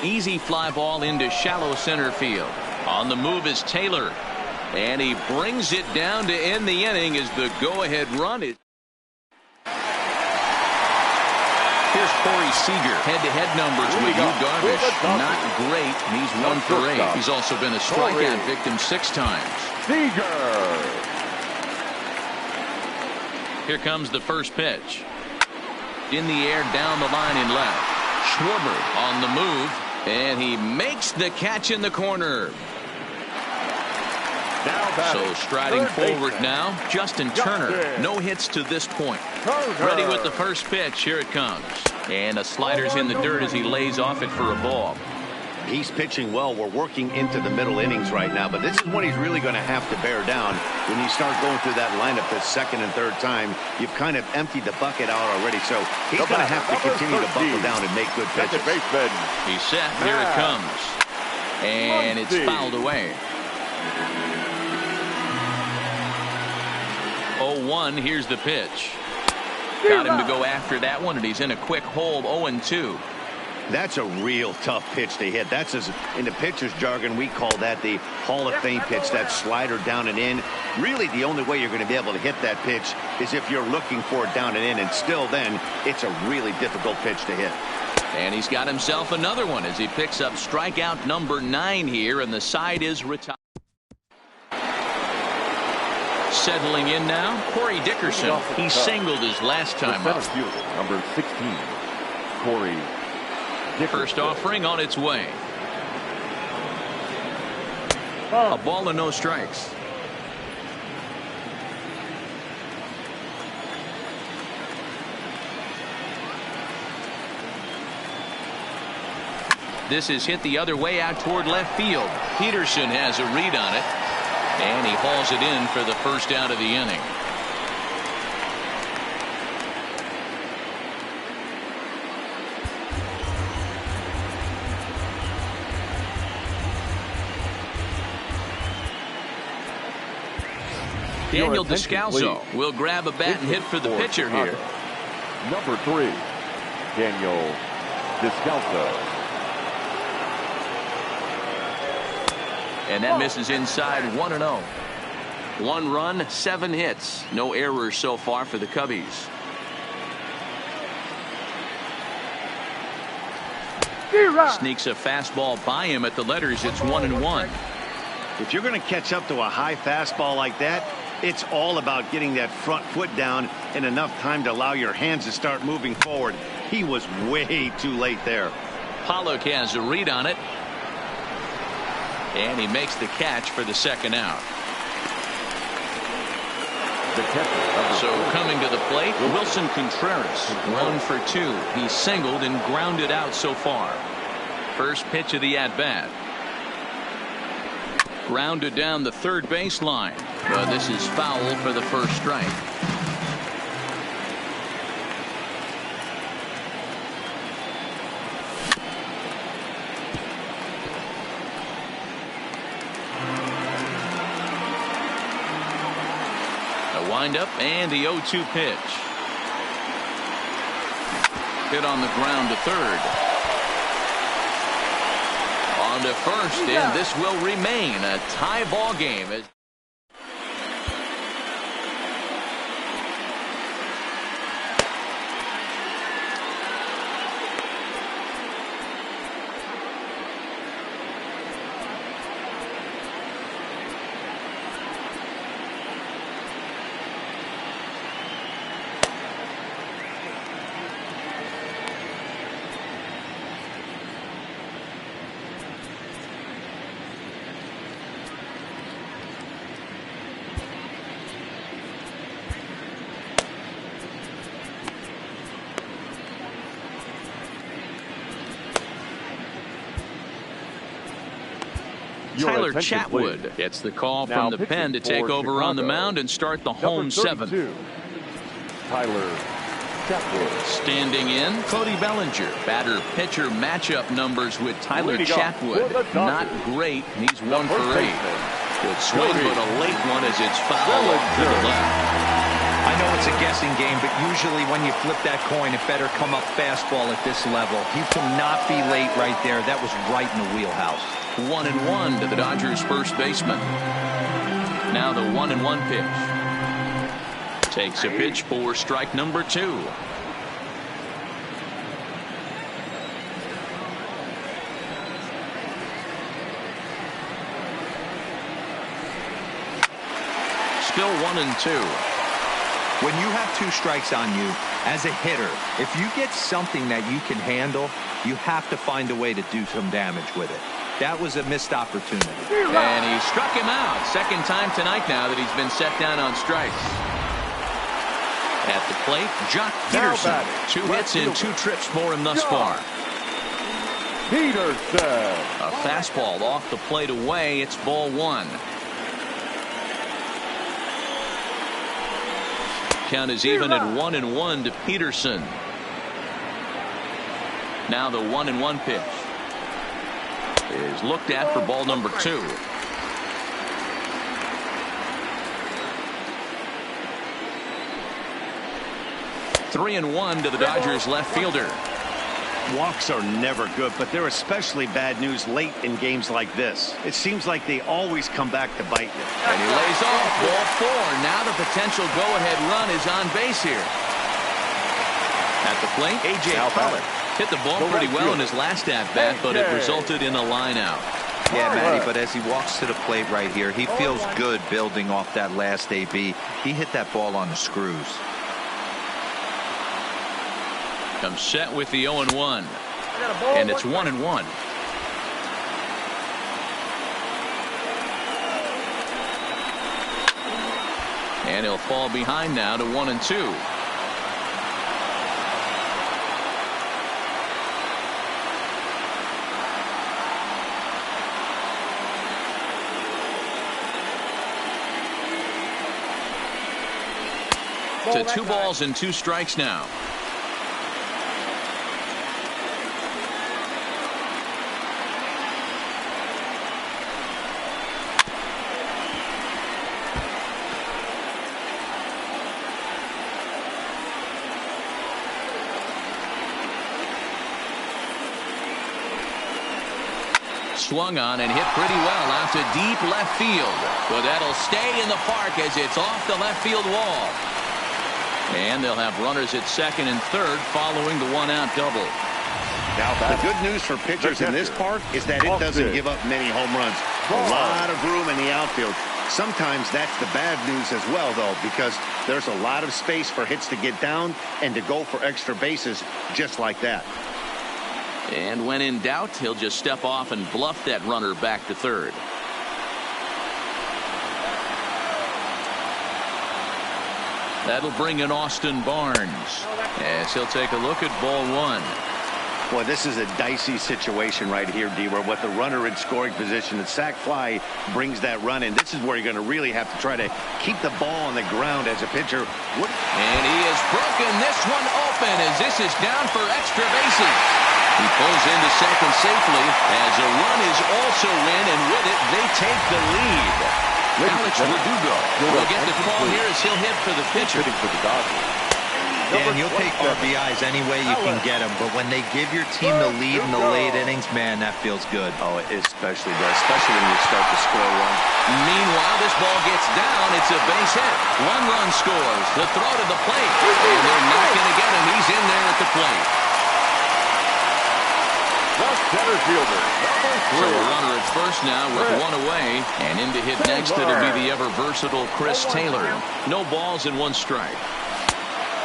Easy fly ball into shallow center field. On the move is Taylor. And he brings it down to end the inning as the go-ahead run is. Here's Corey Seager. Head-to-head numbers with Yu Darvish. Not great. He's 1 for 8. He's also been a strikeout victim 6 times. Seager. Here comes the first pitch. In the air, down the line in left. Schwarber on the move. And he makes the catch in the corner. So striding forward now, Justin Turner. No hits to this point. Ready with the first pitch. Here it comes. And a slider's in the dirt as he lays off it for a ball. He's pitching well. We're working into the middle innings right now, but this is when he's really going to have to bear down. When you start going through that lineup the second and third time, you've kind of emptied the bucket out already, so he's going to have to continue to buckle down and make good pitches. He's set. Here it comes. And it's fouled away. 0-1. Here's the pitch. Got him to go after that one, and he's in a quick hole, 0-2. That's a real tough pitch to hit. That's, as in the pitcher's jargon, we call that the Hall of Fame pitch, that slider down and in. Really, the only way you're going to be able to hit that pitch is if you're looking for it down and in, and still then, it's a really difficult pitch to hit. And he's got himself another one as he picks up strikeout number 9 here, and the side is retired. Settling in now, Corey Dickerson. He singled his last time up. Number 16, Corey Dickerson. First offering on its way. A ball and no strikes. This is hit the other way out toward left field. Peterson has a read on it. And he hauls it in for the first out of the inning. Daniel Descalso will grab a bat and hit for the pitcher here. Number 3, Daniel Descalso. And that misses inside, 1-0. 1 run, 7 hits. No errors so far for the Cubbies. Sneaks a fastball by him at the letters. It's 1-1. If you're going to catch up to a high fastball like that, it's all about getting that front foot down in enough time to allow your hands to start moving forward. He was way too late there. Pollock has a read on it. And he makes the catch for the second out. So coming to the plate, Wilson Contreras, 1 for 2. He's singled and grounded out so far. First pitch of the at-bat. Grounded down the third baseline. But this is foul for the first strike. A windup and the 0-2 pitch. Hit on the ground to third. On to first, and this will remain a tie ball game. Tyler Chatwood gets the call from the pen to take over on the mound and start the home seventh. Tyler Chatwood. Standing in, Cody Bellinger. Batter-pitcher matchup numbers with Tyler Chatwood. Not great. He's 1 for 8. Good swing, but a late one as it's fouled to the left. I know it's a guessing game, but usually when you flip that coin, it better come up fastball at this level. He cannot be late right there. That was right in the wheelhouse. 1-1 to the Dodgers first baseman. Now the 1-1 pitch. Takes a pitch for strike number 2. Still 1-2. When you have 2 strikes on you as a hitter, if you get something that you can handle, you have to find a way to do some damage with it. That was a missed opportunity. And he struck him out. Second time tonight now that he's been set down on strikes. At the plate, Jock Peterson. 2 hits and 2 trips for him thus far. Peterson. A fastball off the plate away. It's ball 1. Count is even at 1-1 to Peterson. Now the 1-1 pitch is looked at for ball number 2. Three and 1 to the Dodgers left fielder. Walks are never good, but they're especially bad news late in games like this. It seems like they always come back to bite you. And he lays off ball 4. Now the potential go-ahead run is on base here. At the plate, A.J. Pollock hit the ball pretty well in his last at-bat, but it resulted in a line-out. Yeah, Matty, but as he walks to the plate right here, he feels good building off that last AB. He hit that ball on the screws. Comes set with the 0-1. And it's 1-1. And he'll fall behind now to 1-2. To 2 balls and 2 strikes now. Swung on and hit pretty well out to deep left field. But that'll stay in the park as it's off the left field wall. And they'll have runners at second and third following the 1-out double. Now the good news for pitchers in this park is that it doesn't give up many home runs. A lot of room in the outfield. Sometimes that's the bad news as well, though, because there's a lot of space for hits to get down and to go for extra bases just like that. And when in doubt, he'll just step off and bluff that runner back to third. That'll bring in Austin Barnes as he'll take a look at ball one. Boy, this is a dicey situation right here, D-Row, with the runner in scoring position. The sac fly brings that run in. This is where you're going to really have to try to keep the ball on the ground as a pitcher. And he has broken this one open as this is down for extra bases. He pulls into second safely as a run is also in, and with it, they take the lead. Alex Verdugo will get the call here as he'll hit for the pitcher. Dan, you'll take RBIs any way you can get them, but when they give your team the lead in the late innings, man, that feels good. Oh, it especially does, especially when you start to score one. Meanwhile, this ball gets down. It's a base hit. One run scores. The throw to the plate. And they're not going to get him. He's in there at the plate. The center fielder, So a runner at first now with one away. And in to hit next, it'll be the ever-versatile Chris Taylor. No balls and one strike.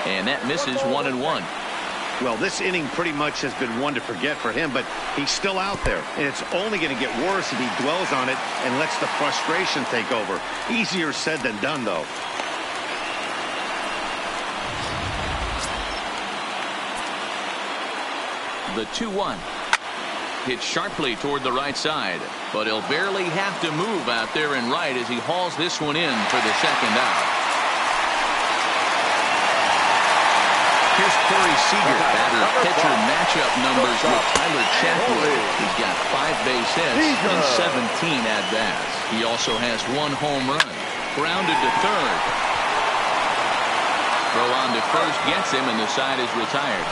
And that misses 1-1. Well, this inning pretty much has been one to forget for him, but he's still out there. And it's only going to get worse if he dwells on it and lets the frustration take over. Easier said than done, though. The 2-1. Hit sharply toward the right side, but he'll barely have to move out there in right as he hauls this one in for the second out. Here's Corey Seager, batter-pitcher matchup numbers with Tyler Chatwood. He's got 5 base hits and 17 at-bats. He also has 1 home run. Grounded to third. Throw on to first gets him, and the side is retired.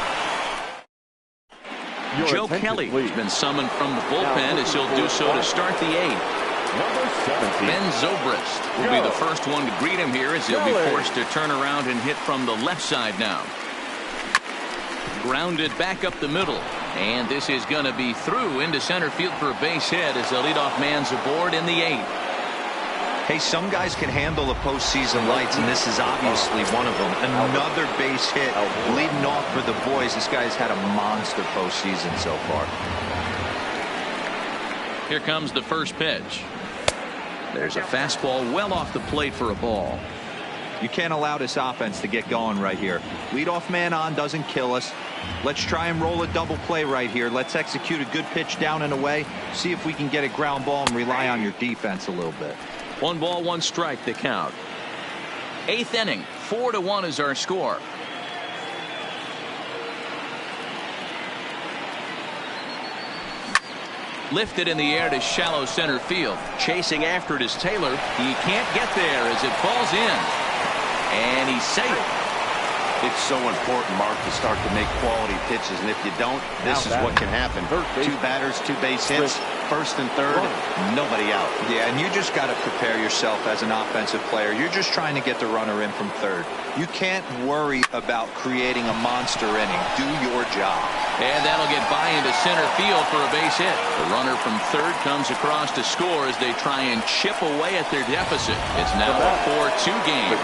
Joe Kelly has been summoned from the bullpen as he'll do so to start the 8th. Ben Zobrist will be the first one to greet him here as he'll be forced to turn around and hit from the left side now. Grounded back up the middle, and this is going to be through into center field for a base hit as the leadoff man's aboard in the 8th. Hey, some guys can handle the postseason lights, and this is obviously one of them. Another base hit leading off for the boys. This guy's had a monster postseason so far. Here comes the first pitch. There's a fastball well off the plate for a ball. You can't allow this offense to get going right here. Leadoff man on doesn't kill us. Let's try and roll a double play right here. Let's execute a good pitch down and away. See if we can get a ground ball and rely on your defense a little bit. 1 ball, 1 strike, the count. 8th inning, 4-1 is our score. Lifted in the air to shallow center field. Chasing after it is Taylor. He can't get there as it falls in. And he's safe. It's so important, Mark, to start to make quality pitches, and if you don't, this is what can happen. 2 batters, 2 base hits, first and third, nobody out. Yeah, and you just got to prepare yourself as an offensive player. You're just trying to get the runner in from third. You can't worry about creating a monster inning. Do your job. And that'll get by into center field for a base hit. The runner from third comes across to score as they try and chip away at their deficit. It's now a 4-2 game.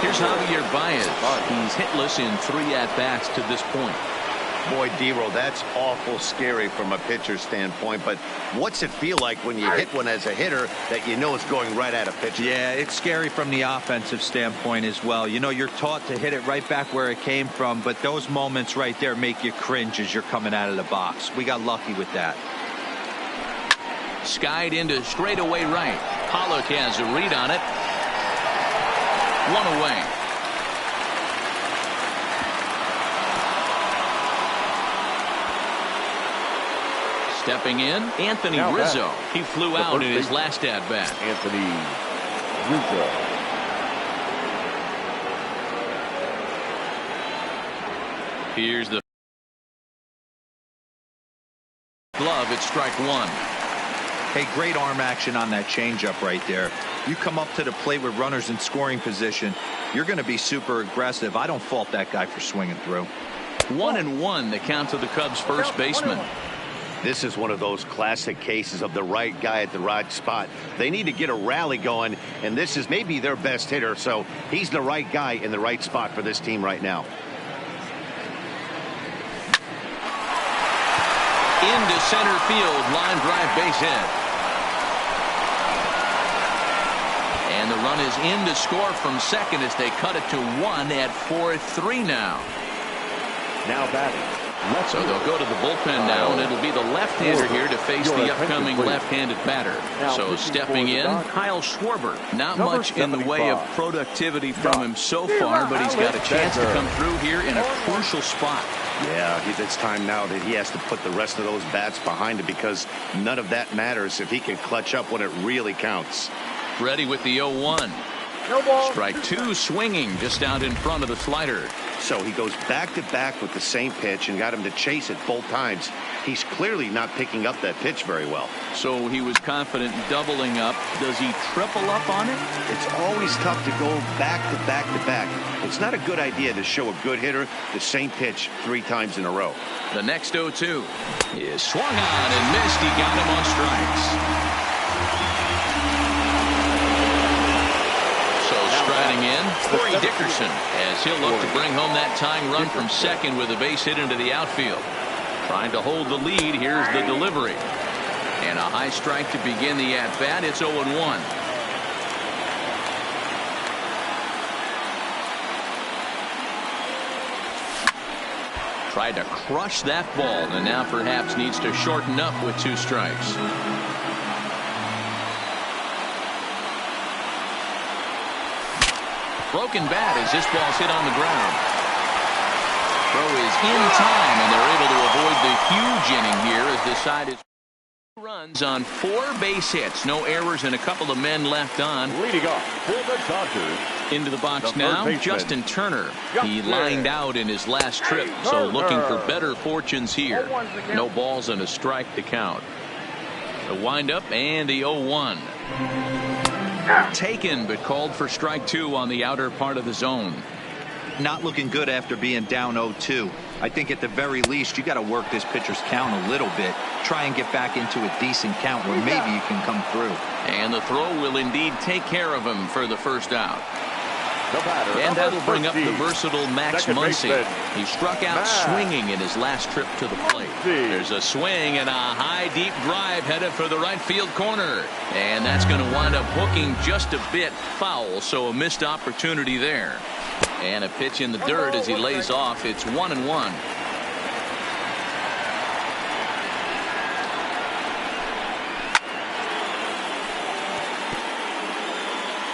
Here's Javier Bias. He's hitless in 3 at-bats to this point. Boy, D-Row, that's awful scary from a pitcher's standpoint, but what's it feel like when you hit one as a hitter that you know it's going right at a pitcher? Yeah, it's scary from the offensive standpoint as well. You know, you're taught to hit it right back where it came from, but those moments right there make you cringe as you're coming out of the box. We got lucky with that. Skied into straightaway right. Pollock has a read on it. 1 away. Stepping in, Anthony Rizzo. He flew out in his last at-bat. Anthony Rizzo. Here's the glove at strike 1. Hey, great arm action on that changeup right there. You come up to the plate with runners in scoring position, you're going to be super aggressive. I don't fault that guy for swinging through. 1-1 the count to the Cubs first baseman. This is one of those classic cases of the right guy at the right spot. They need to get a rally going, and this is maybe their best hitter, so he's the right guy in the right spot for this team right now. Into center field, line drive, base hit. And the run is in to score from second as they cut it to 1 at 4-3 now. Now batting. So they'll go to the bullpen now, and it'll be the left-hander here to face the upcoming left-handed batter. So stepping in, Kyle Schwarber. Not much in the way of productivity from him so far, but he's got a chance to come through here in a crucial spot. Yeah, it's time now that he has to put the rest of those bats behind him, because none of that matters if he can clutch up when it really counts. Ready with the 0-1. Strike 2 swinging just out in front of the slider. So he goes back-to-back with the same pitch and got him to chase it both times. He's clearly not picking up that pitch very well. So he was confident doubling up. Does he triple up on it? It's always tough to go back-to-back-to-back. It's not a good idea to show a good hitter the same pitch 3 times in a row. The next 0-2 is swung on and missed. He got him on strikes. Striding in, Corey Dickerson, as he'll look to bring home that tying run from second with a base hit into the outfield. Trying to hold the lead. Here's the delivery. And a high strike to begin the at-bat. It's 0-1. Tried to crush that ball, and now perhaps needs to shorten up with 2 strikes. Broken bat as this ball's hit on the ground. Throw is in time, and they're able to avoid the huge inning here as this side is runs on 4 base hits. No errors and a couple of men left on. Leading off for the Dodgers. Into the box now, Justin Turner. He lined out in his last trip, so looking for better fortunes here. No balls and a strike to count. The windup and the 0-1. Taken, but called for strike 2 on the outer part of the zone. Not looking good after being down 0-2. I think at the very least you got to work this pitcher's count a little bit. Try and get back into a decent count where maybe you can come through. And the throw will indeed take care of him for the first out. And that'll bring up the versatile Max Muncy. He struck out swinging in his last trip to the plate. There's a swing and a high deep drive headed for the right field corner. And that's going to wind up hooking just a bit foul, so a missed opportunity there. And a pitch in the dirt as he lays off. It's 1-1.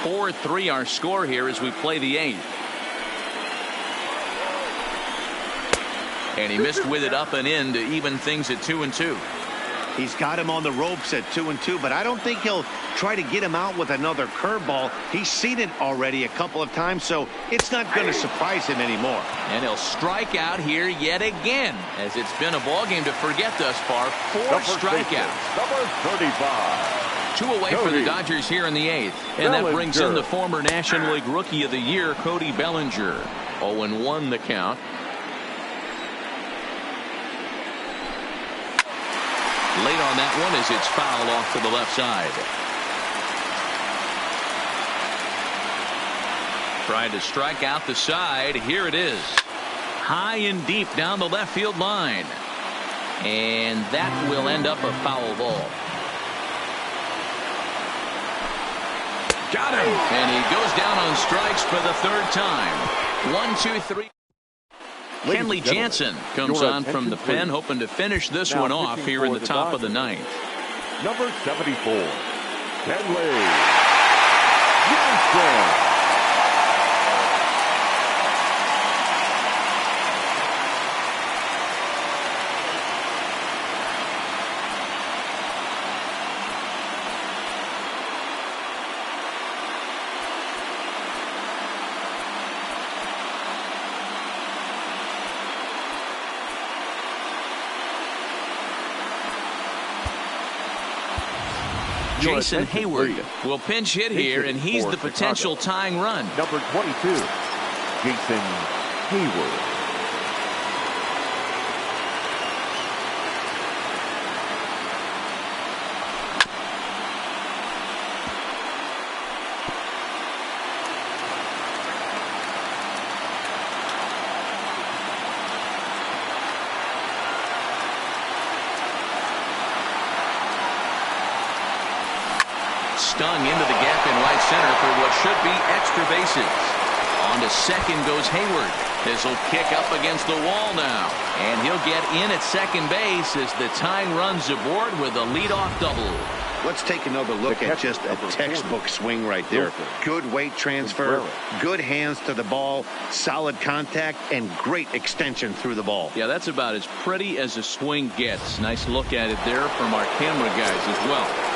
4-3 our score here as we play the 8th. And he missed with it up and in to even things at 2-2. He's got him on the ropes at 2-2, but I don't think he'll try to get him out with another curveball. He's seen it already a couple of times, so it's not going to surprise him anymore. And he'll strike out here yet again, as it's been a ball game to forget thus far. 4 strikeouts. Number 35. 2 away for the Dodgers here in the 8th. And that brings in the former National League Rookie of the Year, Cody Bellinger. 0-1 the count. Late on that one as it's fouled off to the left side. Trying to strike out the side. Here it is. High and deep down the left field line. And that will end up a foul ball. Got him. And he goes down on strikes for the 3rd time. 1, 2, 3. Kenley Jansen comes on from the pen, hoping to finish this one off here in the top of the 9th. Number 74, Kenley Jansen. Jason Hayward will pinch hit here, and he's the potential tying run. Number 22, Jason Hayward. stung into the gap in right center for what should be extra bases. On to second goes Hayward. This will kick up against the wall now. And he'll get in at second base as the tying runs aboard with a leadoff double. Let's take another look at just a textbook swing right there. Good weight transfer, good hands to the ball, solid contact, and great extension through the ball. Yeah, that's about as pretty as a swing gets. Nice look at it there from our camera guys as well.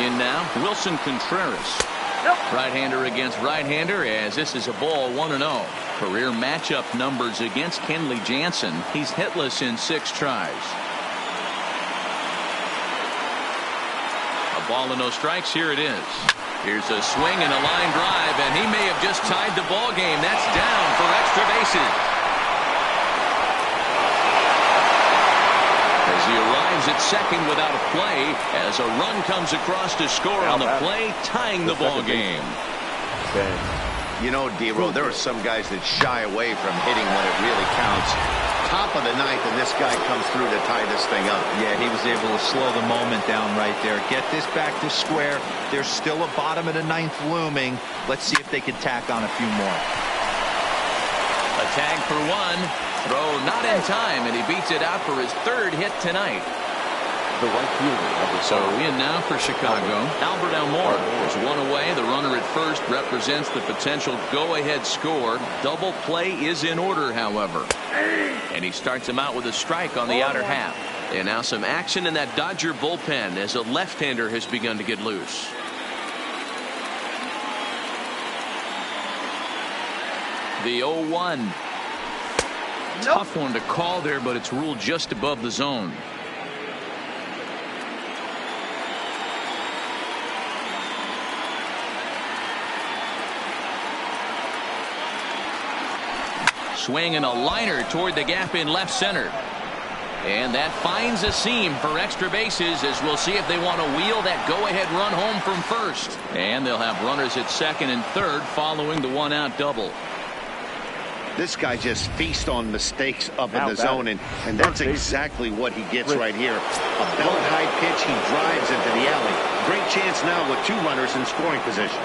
In now, Wilson Contreras. Right-hander against right-hander, as this is a ball 1-0. Career matchup numbers against Kenley Jansen. He's hitless in 6 tries. A ball and no strikes. Here it is. Here's a swing and a line drive, and he may have just tied the ball game. That's down for extra bases. As he arrives at second without a play, as a run comes across to score on the play, tying the ball game. You know, D-Row, there are some guys that shy away from hitting when it really counts. Top of the ninth, and this guy comes through to tie this thing up. Yeah, he was able to slow the moment down right there. Get this back to square. There's still a bottom of the ninth looming. Let's see if they can tack on a few more. A tag for one. Throw not in time, and he beats it out for his 3rd hit tonight. The right fielder. So in now for Chicago, Albert Almora. There's one away. The runner at first represents the potential go-ahead score. Double play is in order, however. And he starts him out with a strike on the outer half. And now some action in that Dodger bullpen as a left-hander has begun to get loose. The 0-1. Tough one to call there, but it's ruled just above the zone. Swing and a liner toward the gap in left center. And that finds a seam for extra bases, as we'll see if they want to wheel that go-ahead run home from first. And they'll have runners at second and third following the one-out double. This guy just feasts on mistakes up in the zone, and that's exactly what he gets right here. A belt-high pitch, he drives into the alley. Great chance now with 2 runners in scoring position.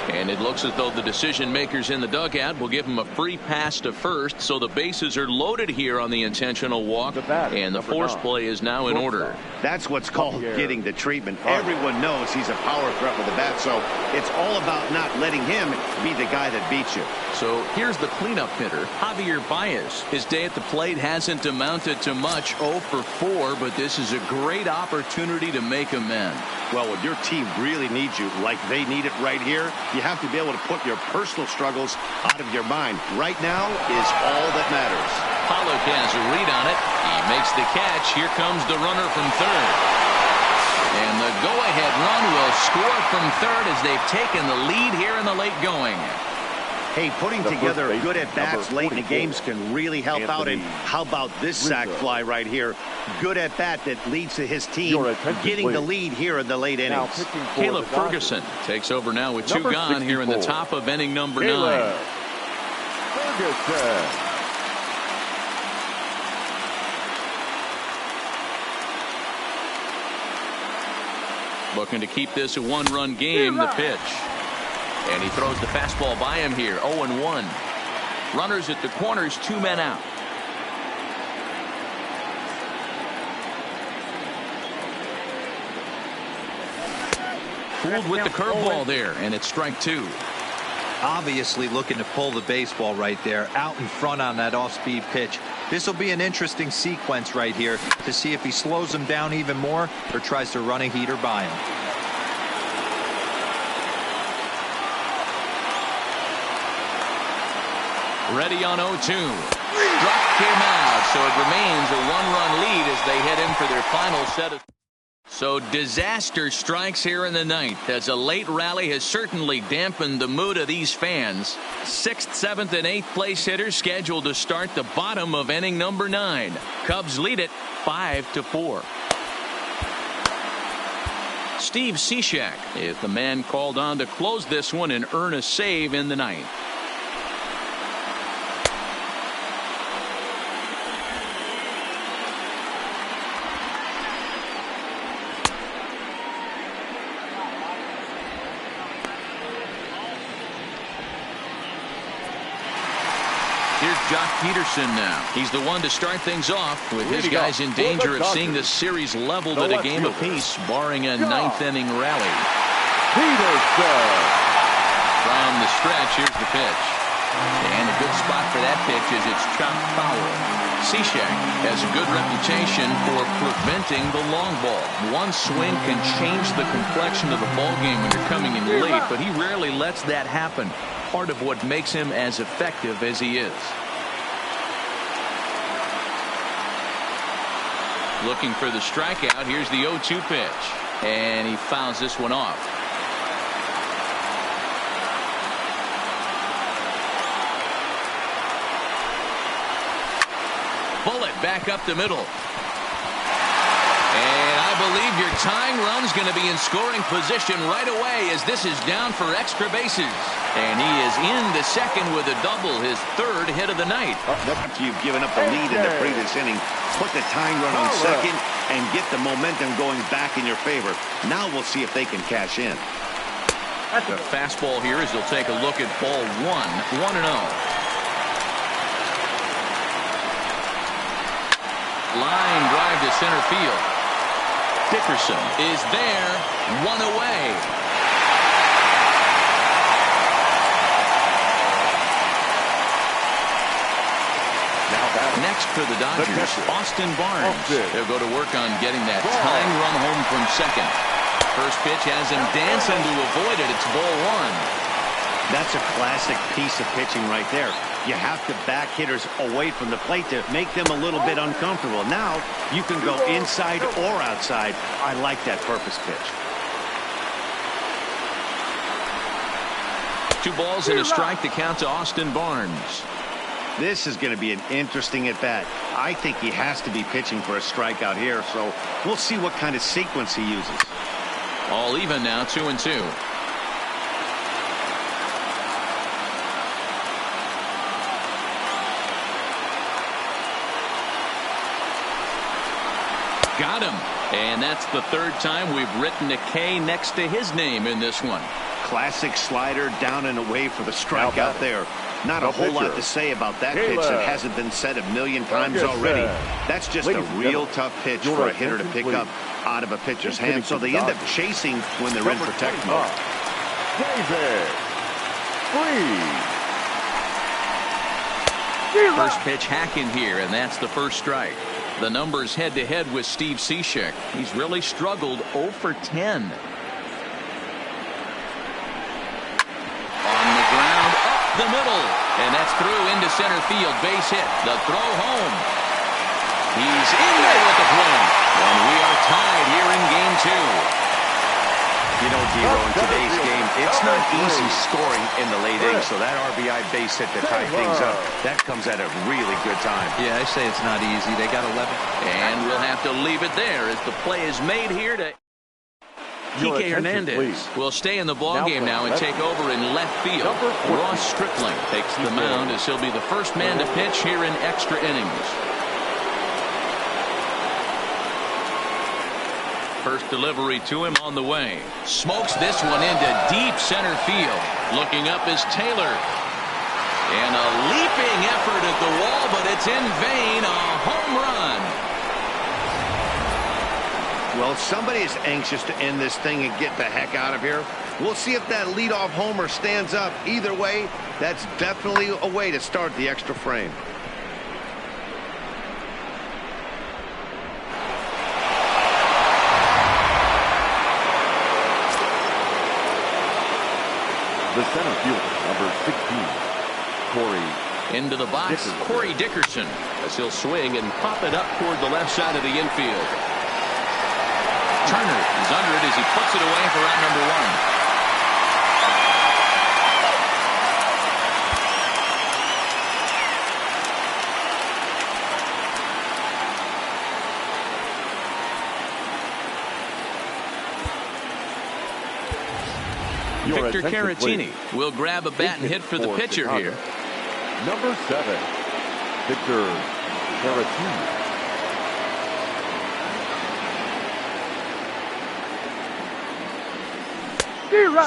And it looks as though the decision makers in the dugout will give him a free pass to first, so the bases are loaded here on the intentional walk, and the force play is now in order. That's what's called getting the treatment. Everyone knows he's a power threat with the bat, so it's all about not letting him be the guy that beats you. So here's the cleanup hitter, Javier Bias. His day at the plate hasn't amounted to much, 0 for 4, but this is a great opportunity to make amends. Well, when your team really needs you, like they need it right here, you have to be able to put your personal struggles out of your mind. Right now is all that matters. Pollock has a read on it. He makes the catch. Here comes the runner from third. And the go-ahead run will score from third as they've taken the lead here in the late going. Hey, putting together good at-bats late in the games can really help out. And how about this sac fly right here? Good at-bat that leads to his team getting the lead here in the late innings. Caleb Ferguson takes over now with 2 gone here in the top of inning number 9. Ferguson. Looking to keep this a 1-run game. The pitch. And he throws the fastball by him here. 0-1. Runners at the corners, 2 men out. Fooled with the curveball there, and it's strike 2. Obviously looking to pull the baseball right there, out in front on that off-speed pitch. This will be an interesting sequence right here to see if he slows him down even more or tries to run a heater by him. Ready on 0-2. Struck him out, so it remains a 1-run lead as they head in for their final set of. So disaster strikes here in the 9th, as a late rally has certainly dampened the mood of these fans. 6th, 7th, and 8th place hitters scheduled to start the bottom of inning number 9. Cubs lead it 5-4. Steve Cishek is the man called on to close this one and earn a save in the 9th. Here's Jock Peterson now. He's the one to start things off with his guys in danger of seeing this series leveled at a game apiece, barring a ninth-inning rally. Peterson. From the stretch, here's the pitch. And a good spot for that pitch is it's chopped foul. Cishek has a good reputation for preventing the long ball. One swing can change the complexion of the ball game when you're coming in late, but he rarely lets that happen. Part of what makes him as effective as he is. Looking for the strikeout. Here's the 0-2 pitch. And he fouls this one off. Bullet back up the middle. And I believe your tying run's going to be in scoring position right away as this is down for extra bases. And he is in the second with a double, his third hit of the night. After you've given up the lead in the previous inning, put the tying run on second and get the momentum going back in your favor. Now we'll see if they can cash in. The fastball here as they'll take a look at ball 1-0. Line drive to center field. Dickerson is there, one away. Next for the Dodgers, Austin Barnes. They'll go to work on getting that tying run home from second. First pitch has him dancing to avoid it. It's ball 1. That's a classic piece of pitching right there. You have to back hitters away from the plate to make them a little bit uncomfortable. Now you can go inside or outside. I like that purpose pitch. 2 balls and a strike to count to Austin Barnes. This is going to be an interesting at bat. I think he has to be pitching for a strikeout here, so we'll see what kind of sequence he uses. All even now, 2-2. Got him. And that's the third time we've written a K next to his name in this one. Classic slider down and away for the strikeout there. Not a whole lot to say about that pitch that hasn't been said a million times already. That's just a real tough pitch for a hitter to pick up out of a pitcher's hand, so they end up chasing when they're in protect mode. First pitch hacking here, and that's the first strike. The numbers head-to-head with Steve Cishek. He's really struggled 0 for 10. On the ground, up the middle. And that's through into center field. Base hit. The throw home. He's in there with the play. And we are tied here in game 2. You know, Dero, in today's game, it's not easy scoring in the late innings, so that RBI base hit to tie things up, that comes at a really good time. Yeah, I say it's not easy. They got 11. And we'll have to leave it there as the play is made here to Kike Hernandez will stay in the ballgame now and take over in left field. Ross Stripling takes the mound as he'll be the first man to pitch here in extra innings. First delivery to him on the way. Smokes this one into deep center field. Looking up is Taylor. And a leaping effort at the wall, but it's in vain. A home run. Well, somebody is anxious to end this thing and get the heck out of here. We'll see if that leadoff homer stands up. Either way, that's definitely a way to start the extra frame. The center fielder, number 16, Corey. Into the box, Dickerson. Corey Dickerson, as he'll swing and pop it up toward the left side of the infield. Turner is under it as he puts it away for out number 1. Victor Caratini will grab a bat and hit for the pitcher here. Number 7, Victor Caratini.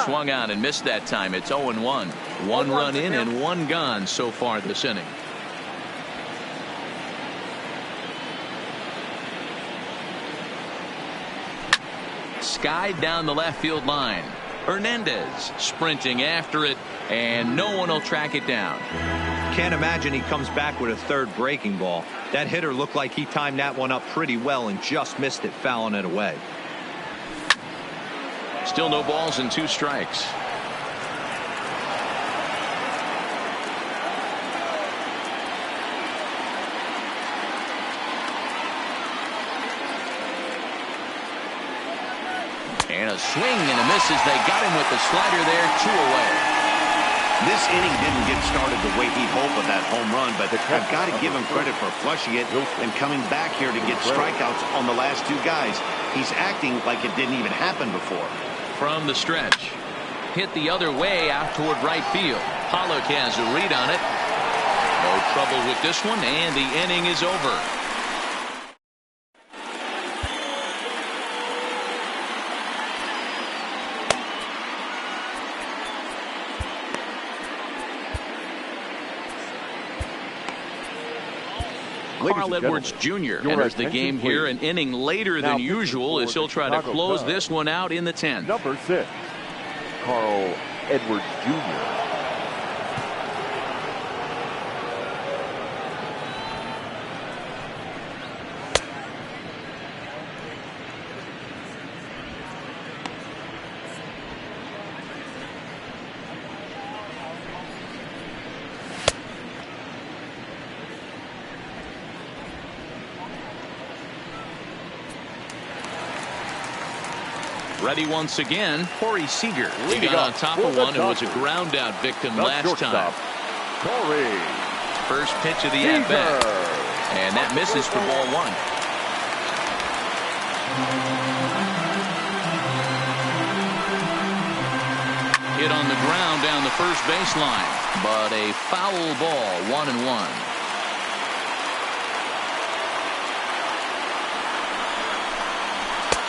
Swung on and missed that time. It's 0-1. 1 run in and 1 gone so far this inning. skied down the left field line. Hernandez sprinting after it, and no one will track it down. Can't imagine he comes back with a third breaking ball. That hitter looked like he timed that one up pretty well and just missed it, fouling it away. Still no balls and 2 strikes. And a swing and a miss as they got him with the slider there, 2 away. This inning didn't get started the way he'd hoped with that home run, but I've got to give him credit for flushing it and coming back here to get strikeouts on the last 2 guys. He's acting like it didn't even happen before. From the stretch. Hit the other way out toward right field. Pollock has a read on it. No trouble with this one, and the inning is over. Carl Edwards Jr. enters the game here an inning later than usual as he'll try to close this one out in the 10th. Number 6, Carl Edwards Jr. Ready once again, Corey Seager. He got on top of one and was a ground out victim last time. Corey. First pitch of the at-bat. And that misses for ball 1. Hit on the ground down the first baseline, but a foul ball, 1-1.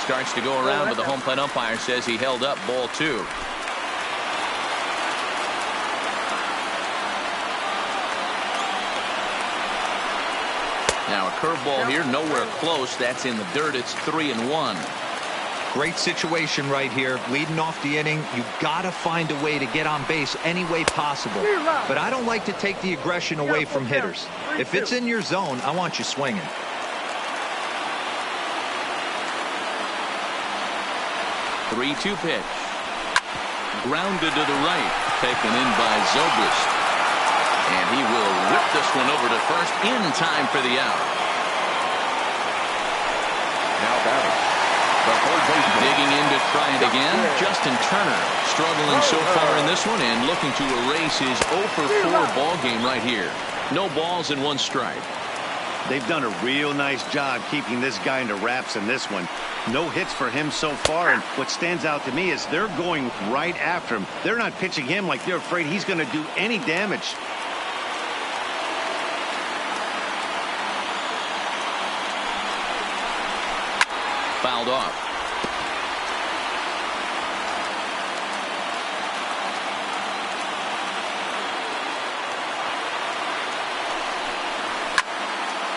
Starts to go around, but the home plate umpire says he held up ball 2. Now a curveball here, nowhere close. That's in the dirt. It's 3-1. Great situation right here. Leading off the inning, you've got to find a way to get on base any way possible. But I don't like to take the aggression away from hitters. If it's in your zone, I want you swinging. 3-2 pitch. Grounded to the right. Taken in by Zobrist. And he will whip this one over to first in time for the out. Now batting. The third baseman. Digging in to try it again. Justin Turner struggling so far in this one and looking to erase his 0-for-4 ball game right here. No balls and 1 strike. They've done a real nice job keeping this guy into wraps in this one. No hits for him so far, and what stands out to me is they're going right after him. They're not pitching him like they're afraid he's going to do any damage. Fouled off.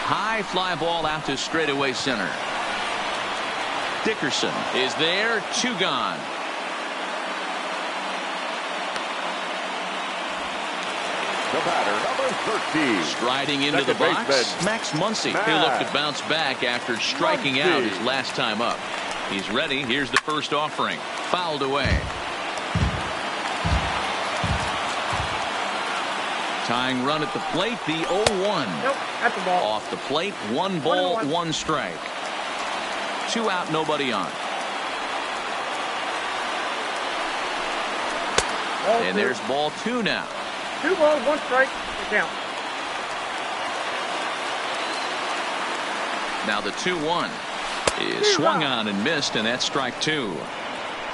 High fly ball out to straightaway center. Dickerson is there, 2 gone. The batter, number 13. Striding into the box, Max Muncy. He'll look to bounce back after striking out his last time up. He's ready. Here's the first offering. Fouled away. Tying run at the plate, the 0-1. Nope, that's the ball. Off the plate, 1 ball, 1 strike. 2 out, nobody on. And there's ball 2 now. 2 balls, 1 strike, the count. Now the 2-1 is swung on and missed, and that's strike 2.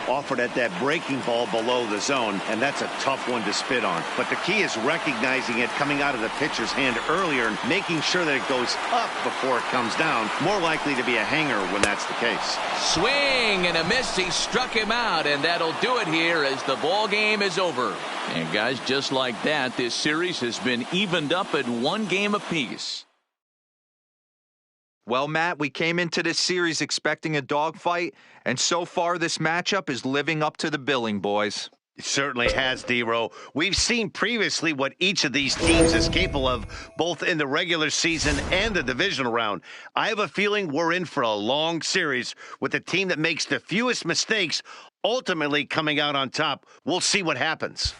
Offered at that breaking ball below the zone, and that's a tough one to spit on. But the key is recognizing it coming out of the pitcher's hand earlier and making sure that it goes up before it comes down. More likely to be a hanger when that's the case. Swing and a miss. He struck him out, and that'll do it here as the ball game is over. And guys, just like that, this series has been evened up at 1 game apiece. Well, Matt, we came into this series expecting a dogfight, and so far this matchup is living up to the billing, boys. It certainly has, D-Row. We've seen previously what each of these teams is capable of, both in the regular season and the divisional round. I have a feeling we're in for a long series with the team that makes the fewest mistakes ultimately coming out on top. We'll see what happens.